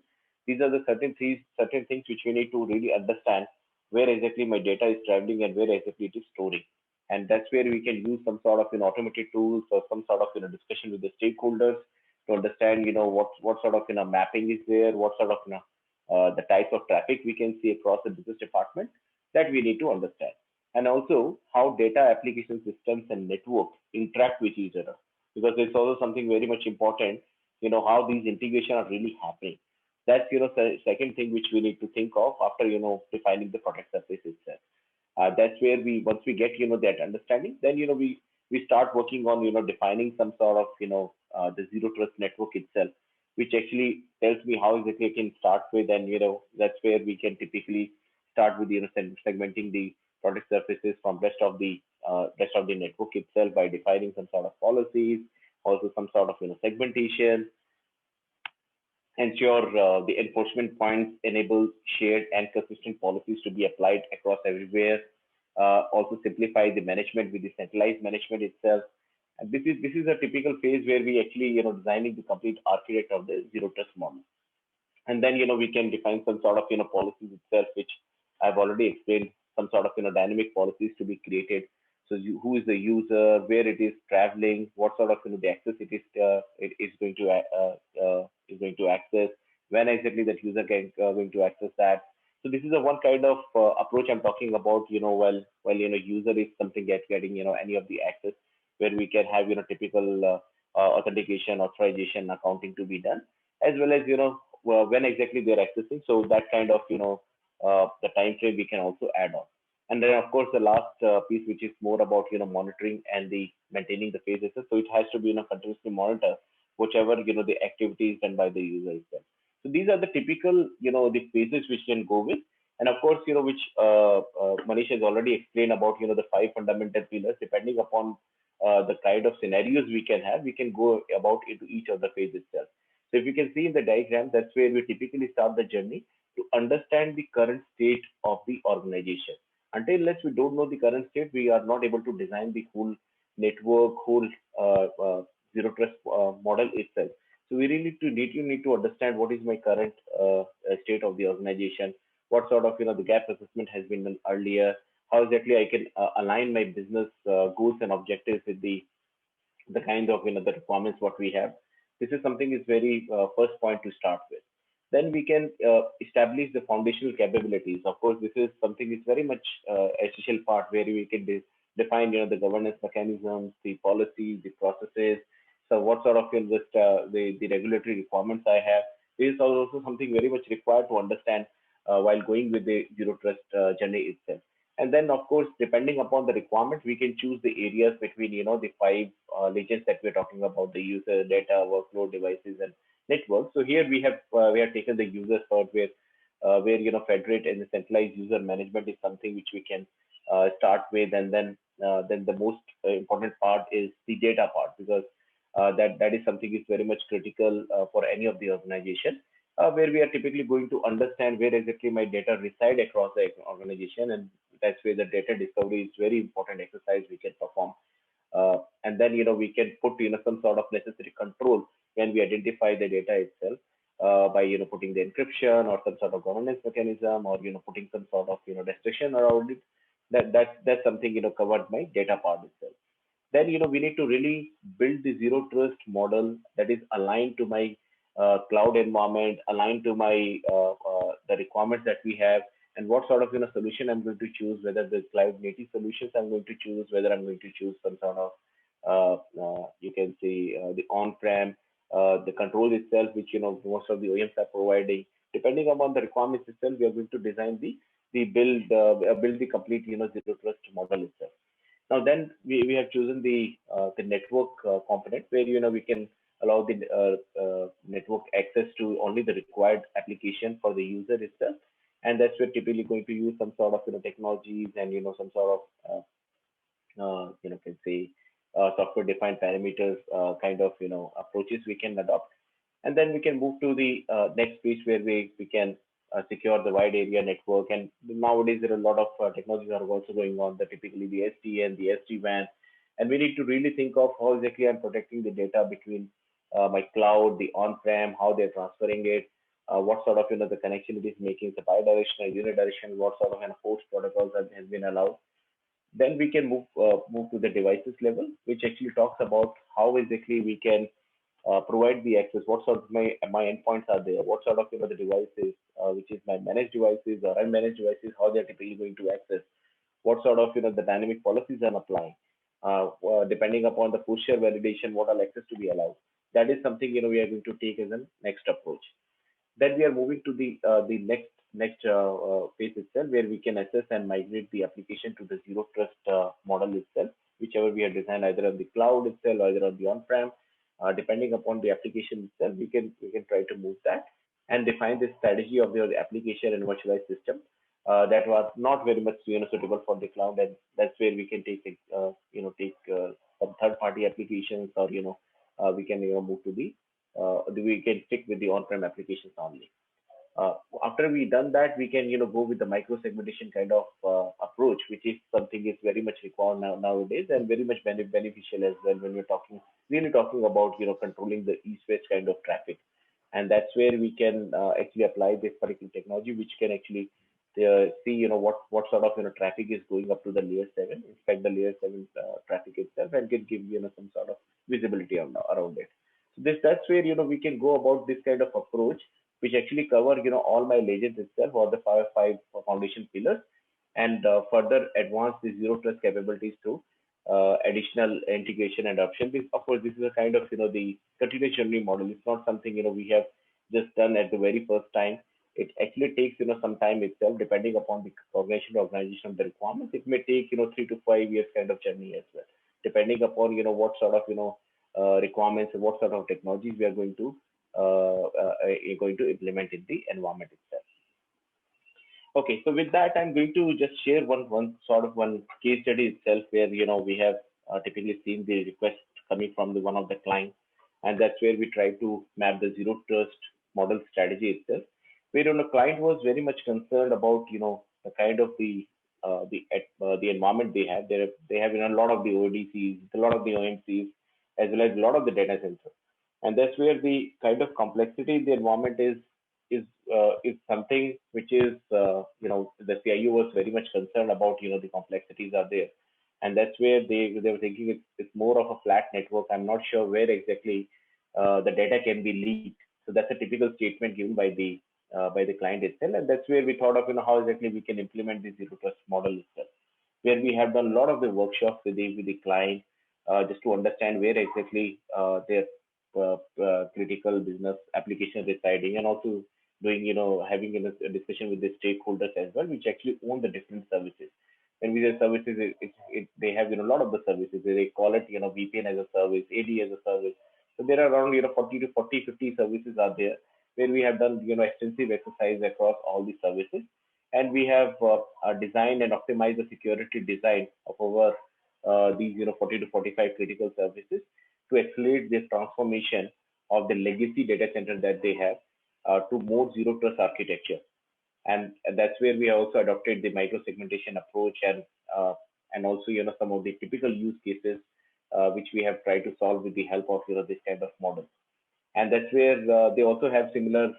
These are the certain things which we need to really understand where exactly my data is traveling and where exactly it is storing. And that's where we can use some sort of automated tools or some sort of discussion with the stakeholders to understand what sort of mapping is there, what sort of the type of traffic we can see across the business department that we need to understand, and also how data application systems and networks interact with each other, because it's also something very much important how these integration are really happening. That's second thing which we need to think of after defining the product surface itself. That's where once we get that understanding, then we start working on defining some sort of the zero trust network itself, which actually tells me how exactly I can start with, and that's where we can typically start with segmenting the product surfaces from rest of the network itself by defining some sort of policies, also some sort of segmentation. Ensure the enforcement points enable shared and consistent policies to be applied across everywhere. Also simplify the management with the centralized management itself. And this is a typical phase where we actually designing the complete architecture of the zero trust model. And then we can define some sort of policies itself, which I've already explained, some sort of dynamic policies to be created. So who is the user, where it is traveling, what sort of the access it is going to access, when exactly that user can going to access that. So this is a one kind of approach I'm talking about. While user is something getting any of the access, where we can have typical authentication, authorization, accounting to be done, as well as when exactly they're accessing. So that kind of the time frame we can also add on. And then of course the last piece, which is more about monitoring and the maintaining the phases. So it has to be continuously monitor whichever the activities done by the user itself. So these are the typical the phases which can go with. And of course which Manish has already explained about the 5 fundamental pillars. Depending upon the kind of scenarios we can have, we can go about into each of the phases itself. So if you can see in the diagram, that's where we typically start the journey to understand the current state of the organization. Until unless we don't know the current state, we are not able to design the whole network, whole zero trust model itself. So we really need to understand what is my current state of the organization, what sort of the gap assessment has been done earlier, how exactly I can align my business goals and objectives with the kind of the requirements what we have. This is something is very first point to start with. Then we can establish the foundational capabilities. Of course, this is something is very much essential part where we can define the governance mechanisms, the policies, the processes. So what sort of the regulatory requirements I have. This is also something very much required to understand while going with the zero trust journey itself. And then, of course, depending upon the requirement, we can choose the areas between, the 5 legends that we're talking about: the user, data, workload, devices, and network. So here we have taken the user part where federate and the centralized user management is something which we can start with, and then the most important part is the data part, because that is something is very much critical for any of the organization. Where we are typically going to understand where exactly my data reside across the organization, and that's where the data discovery is very important exercise we can perform. And then we can put some sort of necessary control when we identify the data itself by putting the encryption or some sort of governance mechanism, or putting some sort of restriction around it. That's something covered by data part itself. Then we need to really build the zero trust model that is aligned to my cloud environment, aligned to my the requirements that we have, and what sort of solution I'm going to choose, whether the cloud native solutions I'm going to choose, whether I'm going to choose some sort of you can see the on-prem, the control itself, which most of the OEMs are providing. Depending upon the requirements itself, we are going to design the build the complete zero trust model itself. Now then we have chosen the network component, where we can allow the network access to only the required application for the user itself. And that's where typically going to use some sort of technologies and some sort of can say software defined parameters kind of approaches we can adopt. And then we can move to the next page, where we can secure the wide area network. And nowadays there are a lot of technologies are also going on, that typically the SDN, the SD-WAN, and we need to really think of how exactly I'm protecting the data between my cloud, the on-prem, how they're transferring it, what sort of the connection it is making, the bidirectional, unidirectional, what sort of host protocols has been allowed. Then we can move to the devices level, which actually talks about how exactly we can provide the access, what sort of my endpoints are there, what sort of the devices, which is my managed devices or unmanaged devices, how they're typically going to access, what sort of the dynamic policies I'm applying, depending upon the posture validation, what all access to be allowed. That is something we are going to take as a next approach. Then we are moving to the next phase itself, where we can assess and migrate the application to the zero trust model itself, whichever we have designed, either on the cloud itself or either on the on-prem. Depending upon the application itself, we can try to move that and define the strategy of the application and virtualized system that was not very much suitable for the cloud, and that's where we can take some third-party applications, or we can move to we can stick with the on-prem applications only. After we done that, we can go with the micro segmentation kind of approach, which is something is very much required nowadays, and very much beneficial as well when we're really talking about controlling the east-west kind of traffic. And that's where we can actually apply this particular technology, which can actually see what sort of traffic is going up to the layer 7, inspect the layer 7 traffic itself, and can give some sort of visibility around it. So that's where we can go about this kind of approach, which actually cover all my legends itself, or the five foundation pillars, and further advance the zero trust capabilities through additional integration and adoption. Of course, this is a kind of the continuous journey model. It's not something we have just done at the very first time. It actually takes some time itself, depending upon the organization of the requirements. It may take 3 to 5 years kind of journey as well, depending upon what sort of requirements and what sort of technologies we are going to implement in the environment itself. Okay, so with that, I'm going to just share one case study itself, where we have typically seen the request coming from one of the clients, and that's where we try to map the zero trust model strategy itself, where the client was very much concerned about the kind of the environment they have. They have a lot of the ODCs, a lot of the OMCs, as well as a lot of the data centers, and that's where the kind of complexity in the environment is something which is the CIO was very much concerned about. The complexities are there, and that's where they were thinking it's more of a flat network. I'm not sure where exactly the data can be leaked. So that's a typical statement given by the client itself, and that's where we thought of how exactly we can implement the zero trust model itself, where we have done a lot of the workshops with the client just to understand where exactly their critical business application residing, and also doing having a discussion with the stakeholders as well, which actually own the different services. When we say services, they have a lot of the services. They call it VPN as a service, AD as a service. So there are around 50 services are there, where we have done extensive exercise across all the services, and we have designed and optimized the security design of over these 40 to 45 critical services to accelerate this transformation of the legacy data center that they have to more zero trust architecture. And that's where we also adopted the micro segmentation approach, and also some of the typical use cases which we have tried to solve with the help of this kind of model. And that's where they also have similar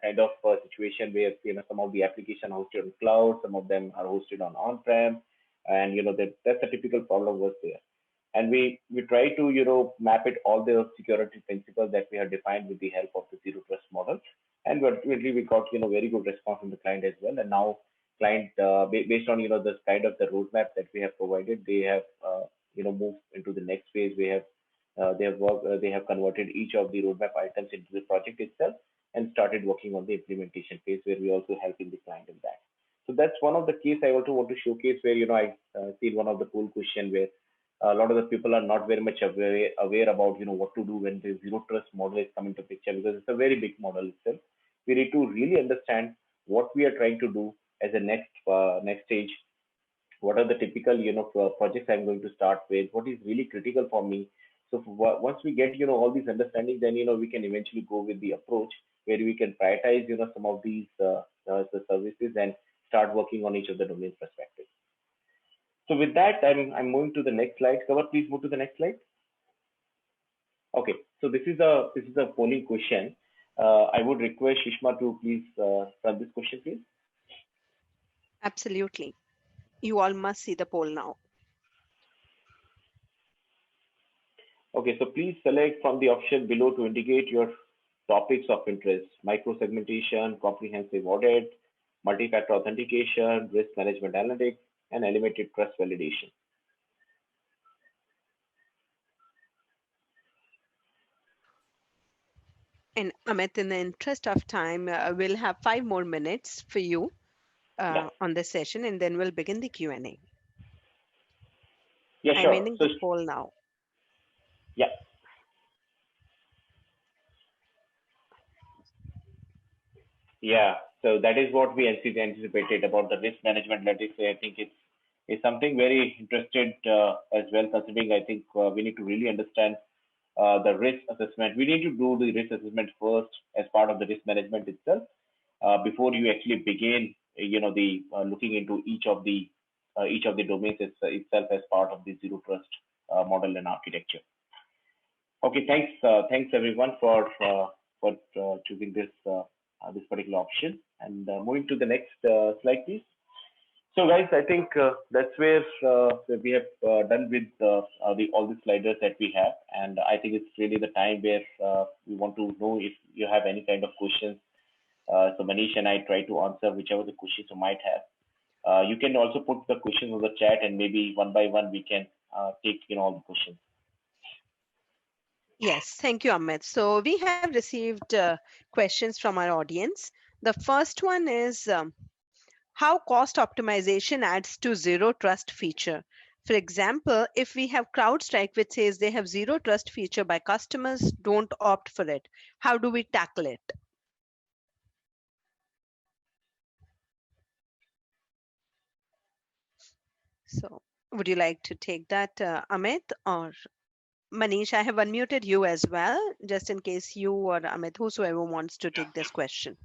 kind of situation where some of the application hosted on cloud, some of them are hosted on-prem, and that's a typical problem was there. And we try to map it all the security principles that we have defined with the help of the zero trust model, and ultimately we got very good response from the client as well. And now client based on this kind of the roadmap that we have provided, they have moved into the next phase. They have converted each of the roadmap items into the project itself and started working on the implementation phase, where we also helping the client in that. So that's one of the case I also want to showcase, where I see one of the cool question where a lot of the people are not very much aware about what to do when the zero trust model is coming to picture, because it's a very big model itself. We need to really understand what we are trying to do as a next stage. What are the typical projects I'm going to start with? What is really critical for me? So once we get all these understandings, then we can eventually go with the approach where we can prioritize some of these the services and start working on each of the domain perspectives. So with that, I'm moving to the next slide. Cover, please move to the next slide. Okay, so this is a polling question. I would request Shishma to please run this question, please. Absolutely. You all must see the poll now. Okay, so please select from the option below to indicate your topics of interest: micro-segmentation, comprehensive audit, multi-factor authentication, risk management analytics, and elevated trust validation. And Amit, in the interest of time, we'll have 5 more minutes for you Yeah. on this session, and then we'll begin the Q&A. Yeah, I'm sure. ending So, the poll now. yeah. Yeah. So that is what we anticipated about the risk management. Let us say, I think it's something very interested as well, considering I think we need to really understand the risk assessment. We need to do the risk assessment first as part of the risk management itself before you actually begin, the looking into each of the domains itself as part of the zero trust model and architecture. Okay, thanks everyone for choosing this particular option. And moving to the next slide, please. So, guys, I think that's where we have done with all the sliders that we have, and I think it's really the time where we want to know if you have any kind of questions. So, Manish and I try to answer whichever the questions you might have. You can also put the questions on the chat, and maybe one by one we can take all the questions. Yes, thank you, Amit. So we have received questions from our audience. The first one is how cost optimization adds to zero trust feature. For example, if we have CrowdStrike which says they have zero trust feature but customers don't opt for it, how do we tackle it? So would you like to take that, Amit, or Manish? I have unmuted you as well, just in case you or Amit, whosoever wants to take this question.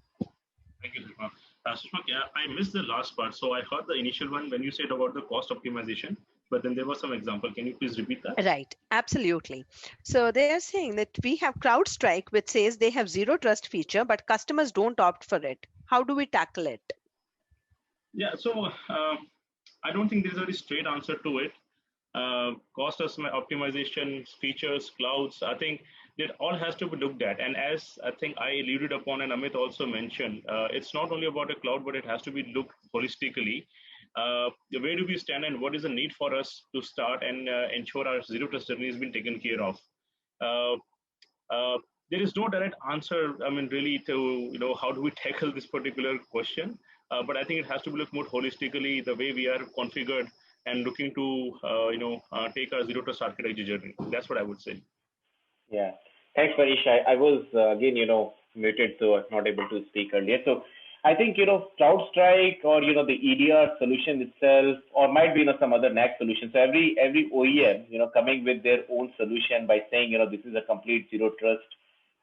Thank you, Sushma. Sushma, I missed the last part. So I heard the initial one when you said about the cost optimization, but then there was some example. Can you please repeat that? Right, absolutely. So they are saying that we have CrowdStrike, which says they have zero trust feature, but customers don't opt for it. How do we tackle it? Yeah, so I don't think there's a very straight answer to it. Cost optimization, features, clouds, I think that all has to be looked at. And as I think I alluded upon and Amit also mentioned, it's not only about a cloud, but it has to be looked holistically. Where do we stand and what is the need for us to start and ensure our zero trust journey has been taken care of? There is no direct answer, I mean, really to, how do we tackle this particular question? But I think it has to be looked more holistically, the way we are configured and looking to, take our zero trust architecture journey. That's what I would say. Yeah. Thanks, Manish. I was, again, muted, so I was not able to speak earlier. So I think, CrowdStrike or, the EDR solution itself, or might be, some other NAC solution. So every OEM, coming with their own solution by saying, this is a complete zero trust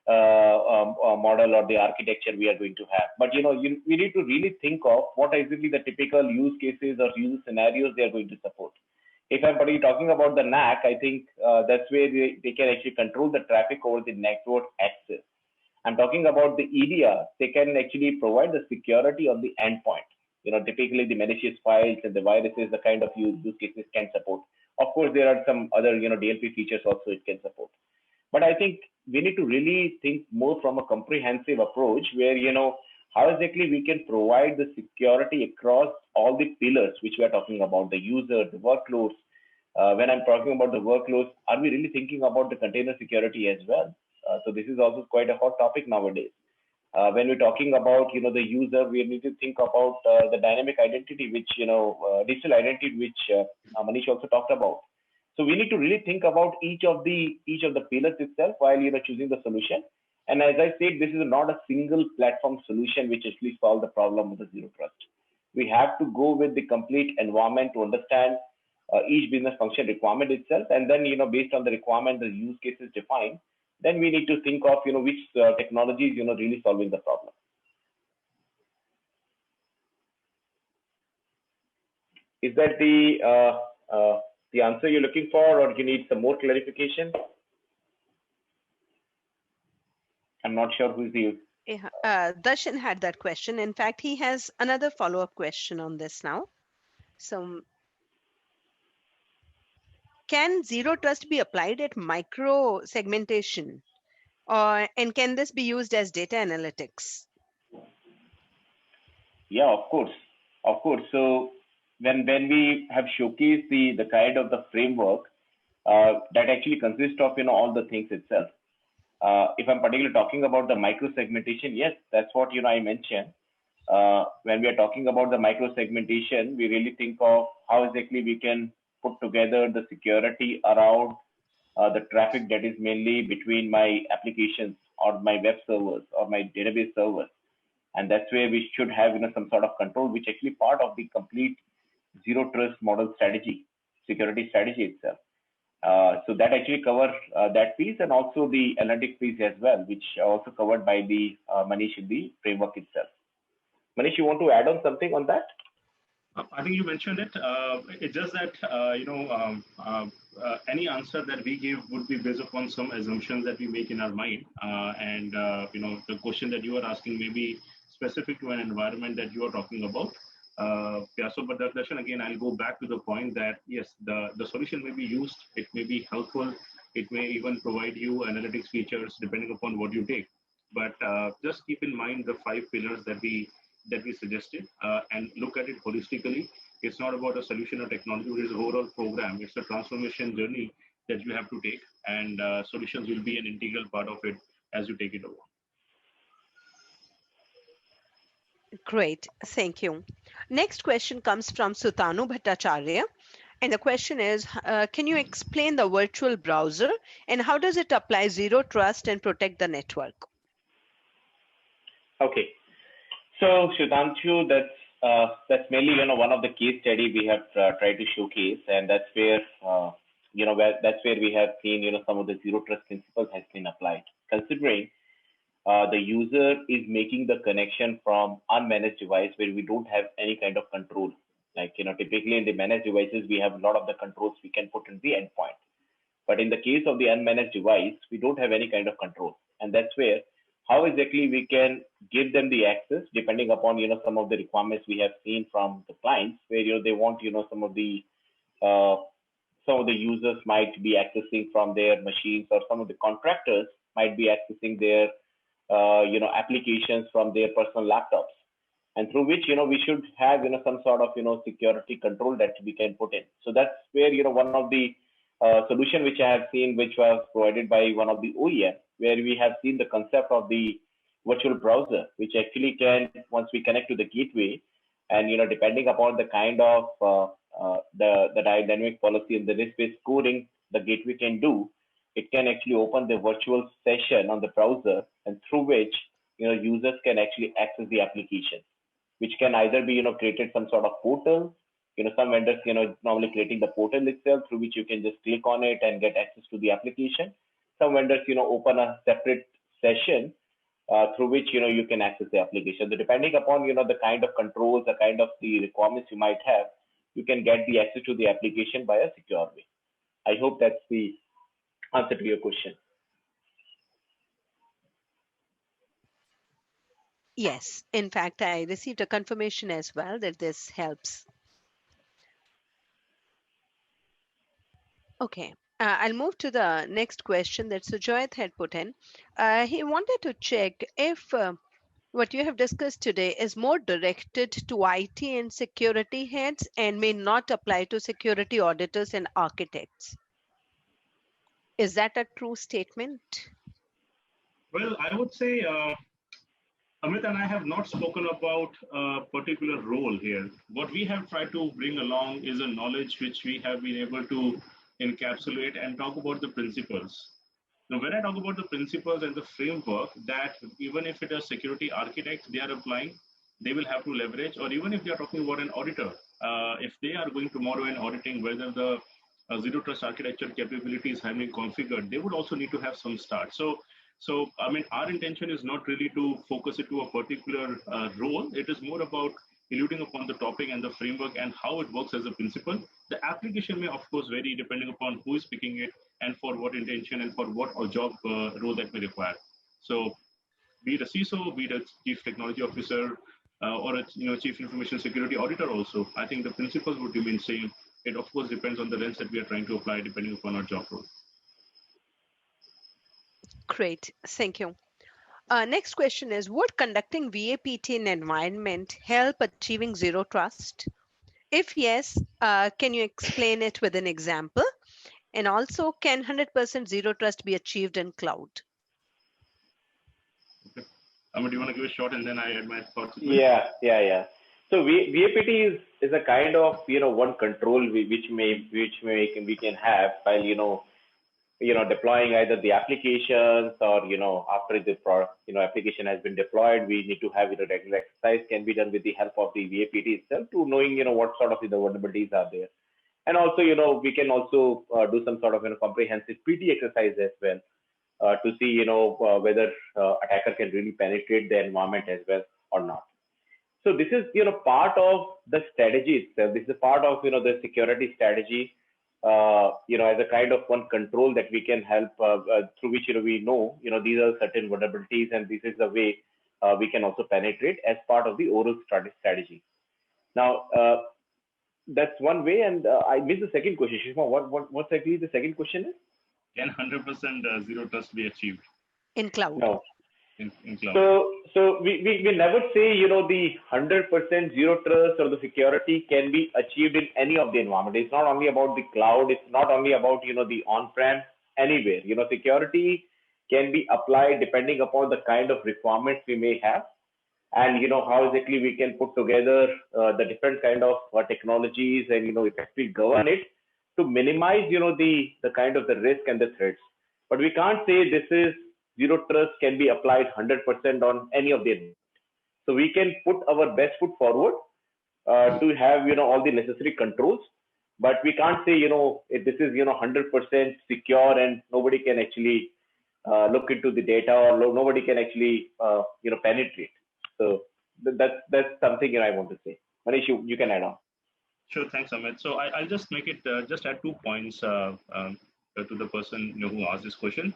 model or the architecture we are going to have. But, we need to really think of what exactly the typical use cases or use scenarios they are going to support. If I'm talking about the NAC, I think that's where they can actually control the traffic over the network access. I'm talking about the EDR. They can actually provide the security on the endpoint. Typically the malicious files and the viruses, the kind of use cases can support. Of course, there are some other, DLP features also it can support. But I think we need to really think more from a comprehensive approach where, how exactly we can provide the security across all the pillars which we are talking about, the user, the workloads. When I'm talking about the workloads, are we really thinking about the container security as well? So this is also quite a hot topic nowadays. When we're talking about, the user, we need to think about the dynamic identity, which, digital identity, which Manish also talked about. So we need to really think about each of the pillars itself while choosing the solution. And as I said, this is not a single platform solution which actually solves the problem of the zero trust. We have to go with the complete environment to understand each business function requirement itself, and then based on the requirement, the use cases defined. Then we need to think of which technologies really solving the problem. Is that the answer you're looking for, or do you need some more clarification? I'm not sure who's the. Darshan had that question. In fact, he has another follow-up question on this now. So, can zero trust be applied at micro segmentation, and can this be used as data analytics? Yeah, of course. So when we have showcased the kind of the framework that actually consists of all the things itself. If I'm particularly talking about the micro segmentation, yes, that's what I mentioned. When we are talking about the micro segmentation, we really think of how exactly we can put together the security around the traffic that is mainly between my applications or my web servers or my database servers. And that's where we should have some sort of control, which actually part of the complete zero trust model strategy, security strategy itself. So that actually covers that piece, and also the analytics piece as well, which are also covered by the Manish in the framework itself. Manish, you want to add on something on that? I think you mentioned it. It's just that any answer that we give would be based upon some assumptions that we make in our mind, and the question that you are asking may be specific to an environment that you are talking about. Yeah. So, but that question again, I'll go back to the point that yes, the solution may be used. It may be helpful. It may even provide you analytics features depending upon what you take. But just keep in mind the 5 pillars that we suggested, and look at it holistically. It's not about a solution or technology, it is an overall program. It's a transformation journey that you have to take, and solutions will be an integral part of it as you take it over. Great, thank you. Next question comes from Sutanu Bhattacharya. And the question is, can you explain the virtual browser and how does it apply zero trust and protect the network? Okay. So Shubhanshu, that's mainly one of the case study we have tried to showcase, and that's where that's where we have seen some of the zero trust principles has been applied. Considering the user is making the connection from unmanaged device where we don't have any kind of control. Like typically in the managed devices we have a lot of the controls we can put in the endpoint, but in the case of the unmanaged device we don't have any kind of control, and that's where how exactly we can give them the access depending upon some of the requirements we have seen from the clients where they want some of the users might be accessing from their machines, or some of the contractors might be accessing their applications from their personal laptops, and through which we should have some sort of security control that we can put in. So that's where one of the solution which I have seen, which was provided by one of the OEM, where we have seen the concept of the virtual browser, which actually can, once we connect to the gateway, and depending upon the kind of the dynamic policy and the risk-based scoring the gateway can do, it can actually open the virtual session on the browser, and through which users can actually access the application, which can either be created some sort of portal. Some vendors normally creating the portal itself through which you can just click on it and get access to the application. Some vendors open a separate session through which you can access the application. So depending upon the kind of controls, the kind of the requirements you might have, you can get the access to the application by a secure way. I hope that's the answer to your question. Yes, in fact, I received a confirmation as well that this helps. Okay, I'll move to the next question that Sujoyat had put in. He wanted to check if what you have discussed today is more directed to IT and security heads and may not apply to security auditors and architects. Is that a true statement? Well, I would say Amit and I have not spoken about a particular role here. What we have tried to bring along is a knowledge which we have been able to encapsulate and talk about the principles. Now, when I talk about the principles and the framework that even if it is security architect they are applying, they will have to leverage, or even if they are talking about an auditor, if they are going tomorrow and auditing whether the zero trust architecture capabilities have been configured, they would also need to have some start. So, I mean, our intention is not really to focus it to a particular role. It is more about alluding upon the topic and the framework and how it works as a principle. The application may, of course, vary depending upon who is picking it and for what intention and for what job role that may require. So, be it a CISO, be it a chief technology officer, or a chief information security auditor also, I think the principles would remain same. It, of course, depends on the lens that we are trying to apply depending upon our job role. Great, thank you. Next question is, would conducting VAPT in environment help achieving zero trust? If yes, can you explain it with an example? And also, can 100% zero trust be achieved in cloud? Amit, do you want to give a shot and then I add my thoughts? Yeah. So VAPT is a kind of one control which we can have while deploying either the applications or after the application has been deployed, we need to have regular exercise can be done with the help of the VAPT itself to knowing what sort of the vulnerabilities are there. And also, we can also do some sort of comprehensive PT exercise as well to see whether attacker can really penetrate the environment as well or not. So this is part of the strategy itself. This is part of the security strategy. As a kind of one control that we can help through which we know these are certain vulnerabilities and this is the way we can also penetrate as part of the overall strategy. Now that's one way, and I missed the second question. Shishma, what's actually the second question is? Can 100% zero trust be achieved in cloud? No. In cloud. So we never say the 100% zero trust or the security can be achieved in any of the environment. It's not only about the cloud. It's not only about the on-prem. Anywhere security can be applied depending upon the kind of requirements we may have, and how exactly we can put together the different kind of technologies and effectively govern it to minimize the kind of the risk and the threats. But we can't say this is zero trust can be applied 100% on any of the. So we can put our best foot forward to have all the necessary controls, but we can't say if this is 100% secure and nobody can actually look into the data or nobody can actually penetrate. So that's something I want to say. Manish, you can add on. Sure, thanks, Amit. So I'll just make it just add 2 points to the person who asked this question.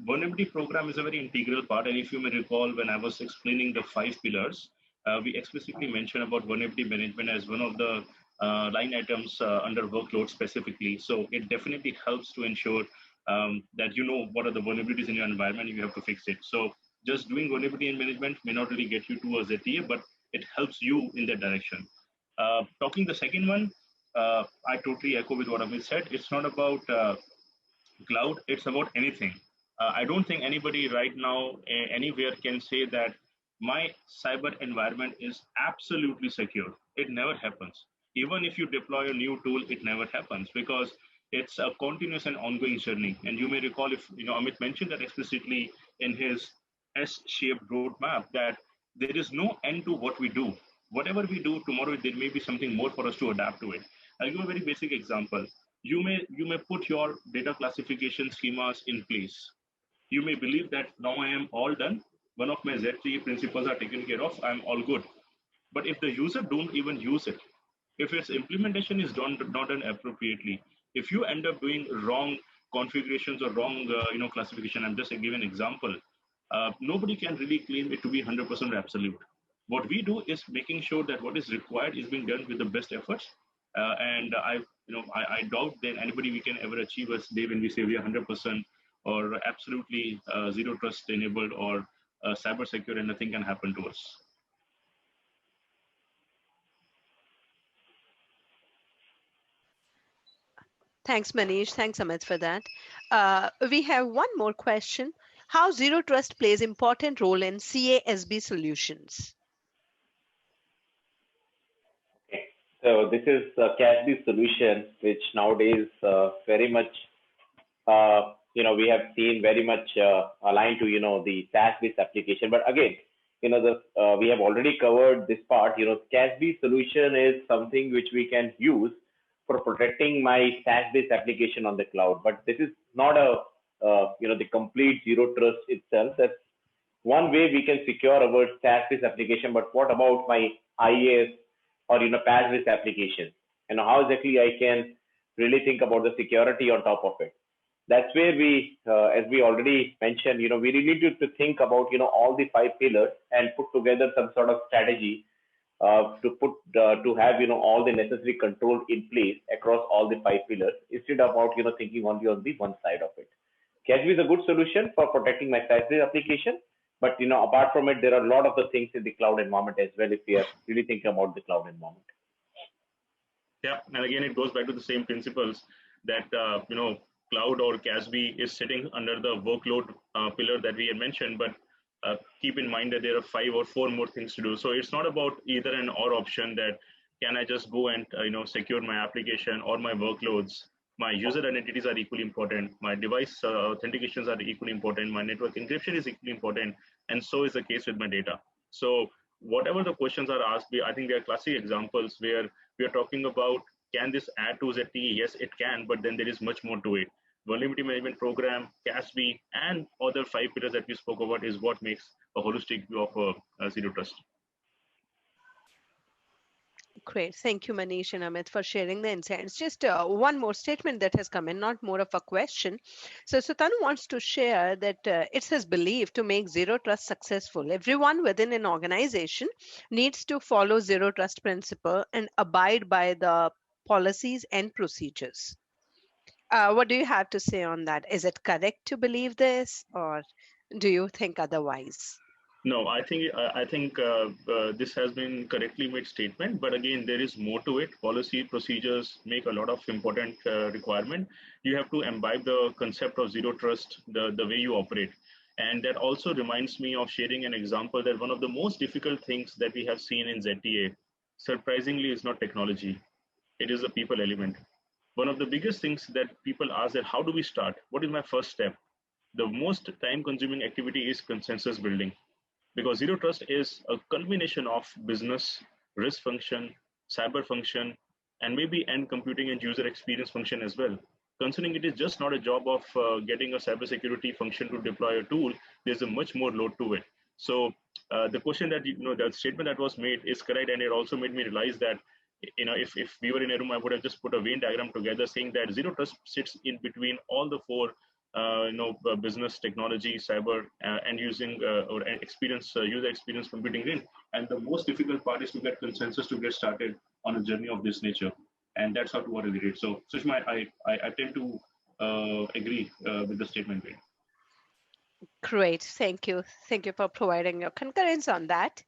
Vulnerability program is a very integral part, and if you may recall, when I was explaining the 5 pillars, we explicitly mentioned about vulnerability management as one of the line items under workload specifically. So it definitely helps to ensure that what are the vulnerabilities in your environment, you have to fix it. So just doing vulnerability management may not really get you to a ZTA, but it helps you in that direction. Talking the second one, I totally echo with what Amit said. It's not about cloud, it's about anything. I don't think anybody right now anywhere can say that my cyber environment is absolutely secure. It never happens. Even if you deploy a new tool, it never happens because it's a continuous and ongoing journey. And you may recall if Amit mentioned that explicitly in his S-shaped roadmap that there is no end to what we do. Whatever we do tomorrow, there may be something more for us to adapt to it. I'll give a very basic example. You may put your data classification schemas in place. You may believe that now I am all done. One of my Z3 principles are taken care of. I'm all good. But if the user don't even use it, if its implementation is not done appropriately, if you end up doing wrong configurations or wrong classification, I'm just giving an example. Nobody can really claim it to be 100% absolute. What we do is making sure that what is required is being done with the best efforts. And I doubt that anybody we can ever achieve a day when we say we are 100% or absolutely zero trust enabled or cyber secure and nothing can happen to us. Thanks, Manish. Thanks, Amit, for that. We have one more question. How zero trust plays important role in CASB solutions? Okay. So this is a Casb solution, which nowadays very much, we have seen very much aligned to, the SaaS-based application. But again, we have already covered this part. Casb solution is something which we can use for protecting my SaaS-based application on the cloud. But this is not the complete zero trust itself. That's one way we can secure our SaaS-based application. But what about my IaaS or PaaS-based application? And how exactly I can really think about the security on top of it? That's where we, as we already mentioned, we really need to think about all the 5 pillars and put together some sort of strategy to have all the necessary control in place across all the 5 pillars instead of about thinking only on the one side of it. Casb is a good solution for protecting my SaaS-based application, but apart from it, there are a lot of the things in the cloud environment as well if we are really thinking about the cloud environment. Yeah, and again, it goes back to the same principles that cloud or Casb is sitting under the workload pillar that we had mentioned, but keep in mind that there are 5 or 4 more things to do. So it's not about either an or option that can I just go and secure my application or my workloads. My user identities are equally important. My device authentications are equally important. My network encryption is equally important. And so is the case with my data. So whatever the questions are asked, I think there are classic examples where we are talking about, can this add to ZTE? Yes, it can, but then there is much more to it. Vulnerability management program, Casb, and other 5 pillars that we spoke about is what makes a holistic view of zero trust. Great. Thank you, Manish and Amit, for sharing the insights. Just one more statement that has come in, not more of a question. So Sutanu wants to share that it's his belief to make zero trust successful. Everyone within an organization needs to follow zero trust principle and abide by the policies and procedures. What do you have to say on that? Is it correct to believe this, or do you think otherwise? No, I think this has been correctly made statement, but again, there is more to it. Policy procedures make a lot of important requirement. You have to imbibe the concept of zero trust, the way you operate. And that also reminds me of sharing an example that one of the most difficult things that we have seen in ZTA, surprisingly, is not technology. It is the people element. One of the biggest things that people ask that how do we start? What is my first step? The most time consuming activity is consensus building, because zero trust is a culmination of business, risk function, cyber function, and maybe end computing and user experience function as well. Considering it is just not a job of getting a cybersecurity function to deploy a tool, there's a much more load to it. So the question that, the statement that was made is correct, and it also made me realize that, if we were in a room, I would have just put a Venn diagram together saying that zero trust sits in between all the 4 business, technology, cyber, and using or experience, user experience computing in. And the most difficult part is to get consensus to get started on a journey of this nature. And that's how to what I did. So, Sushma, I tend to agree with the statement made. Great. Thank you. Thank you for providing your concurrence on that.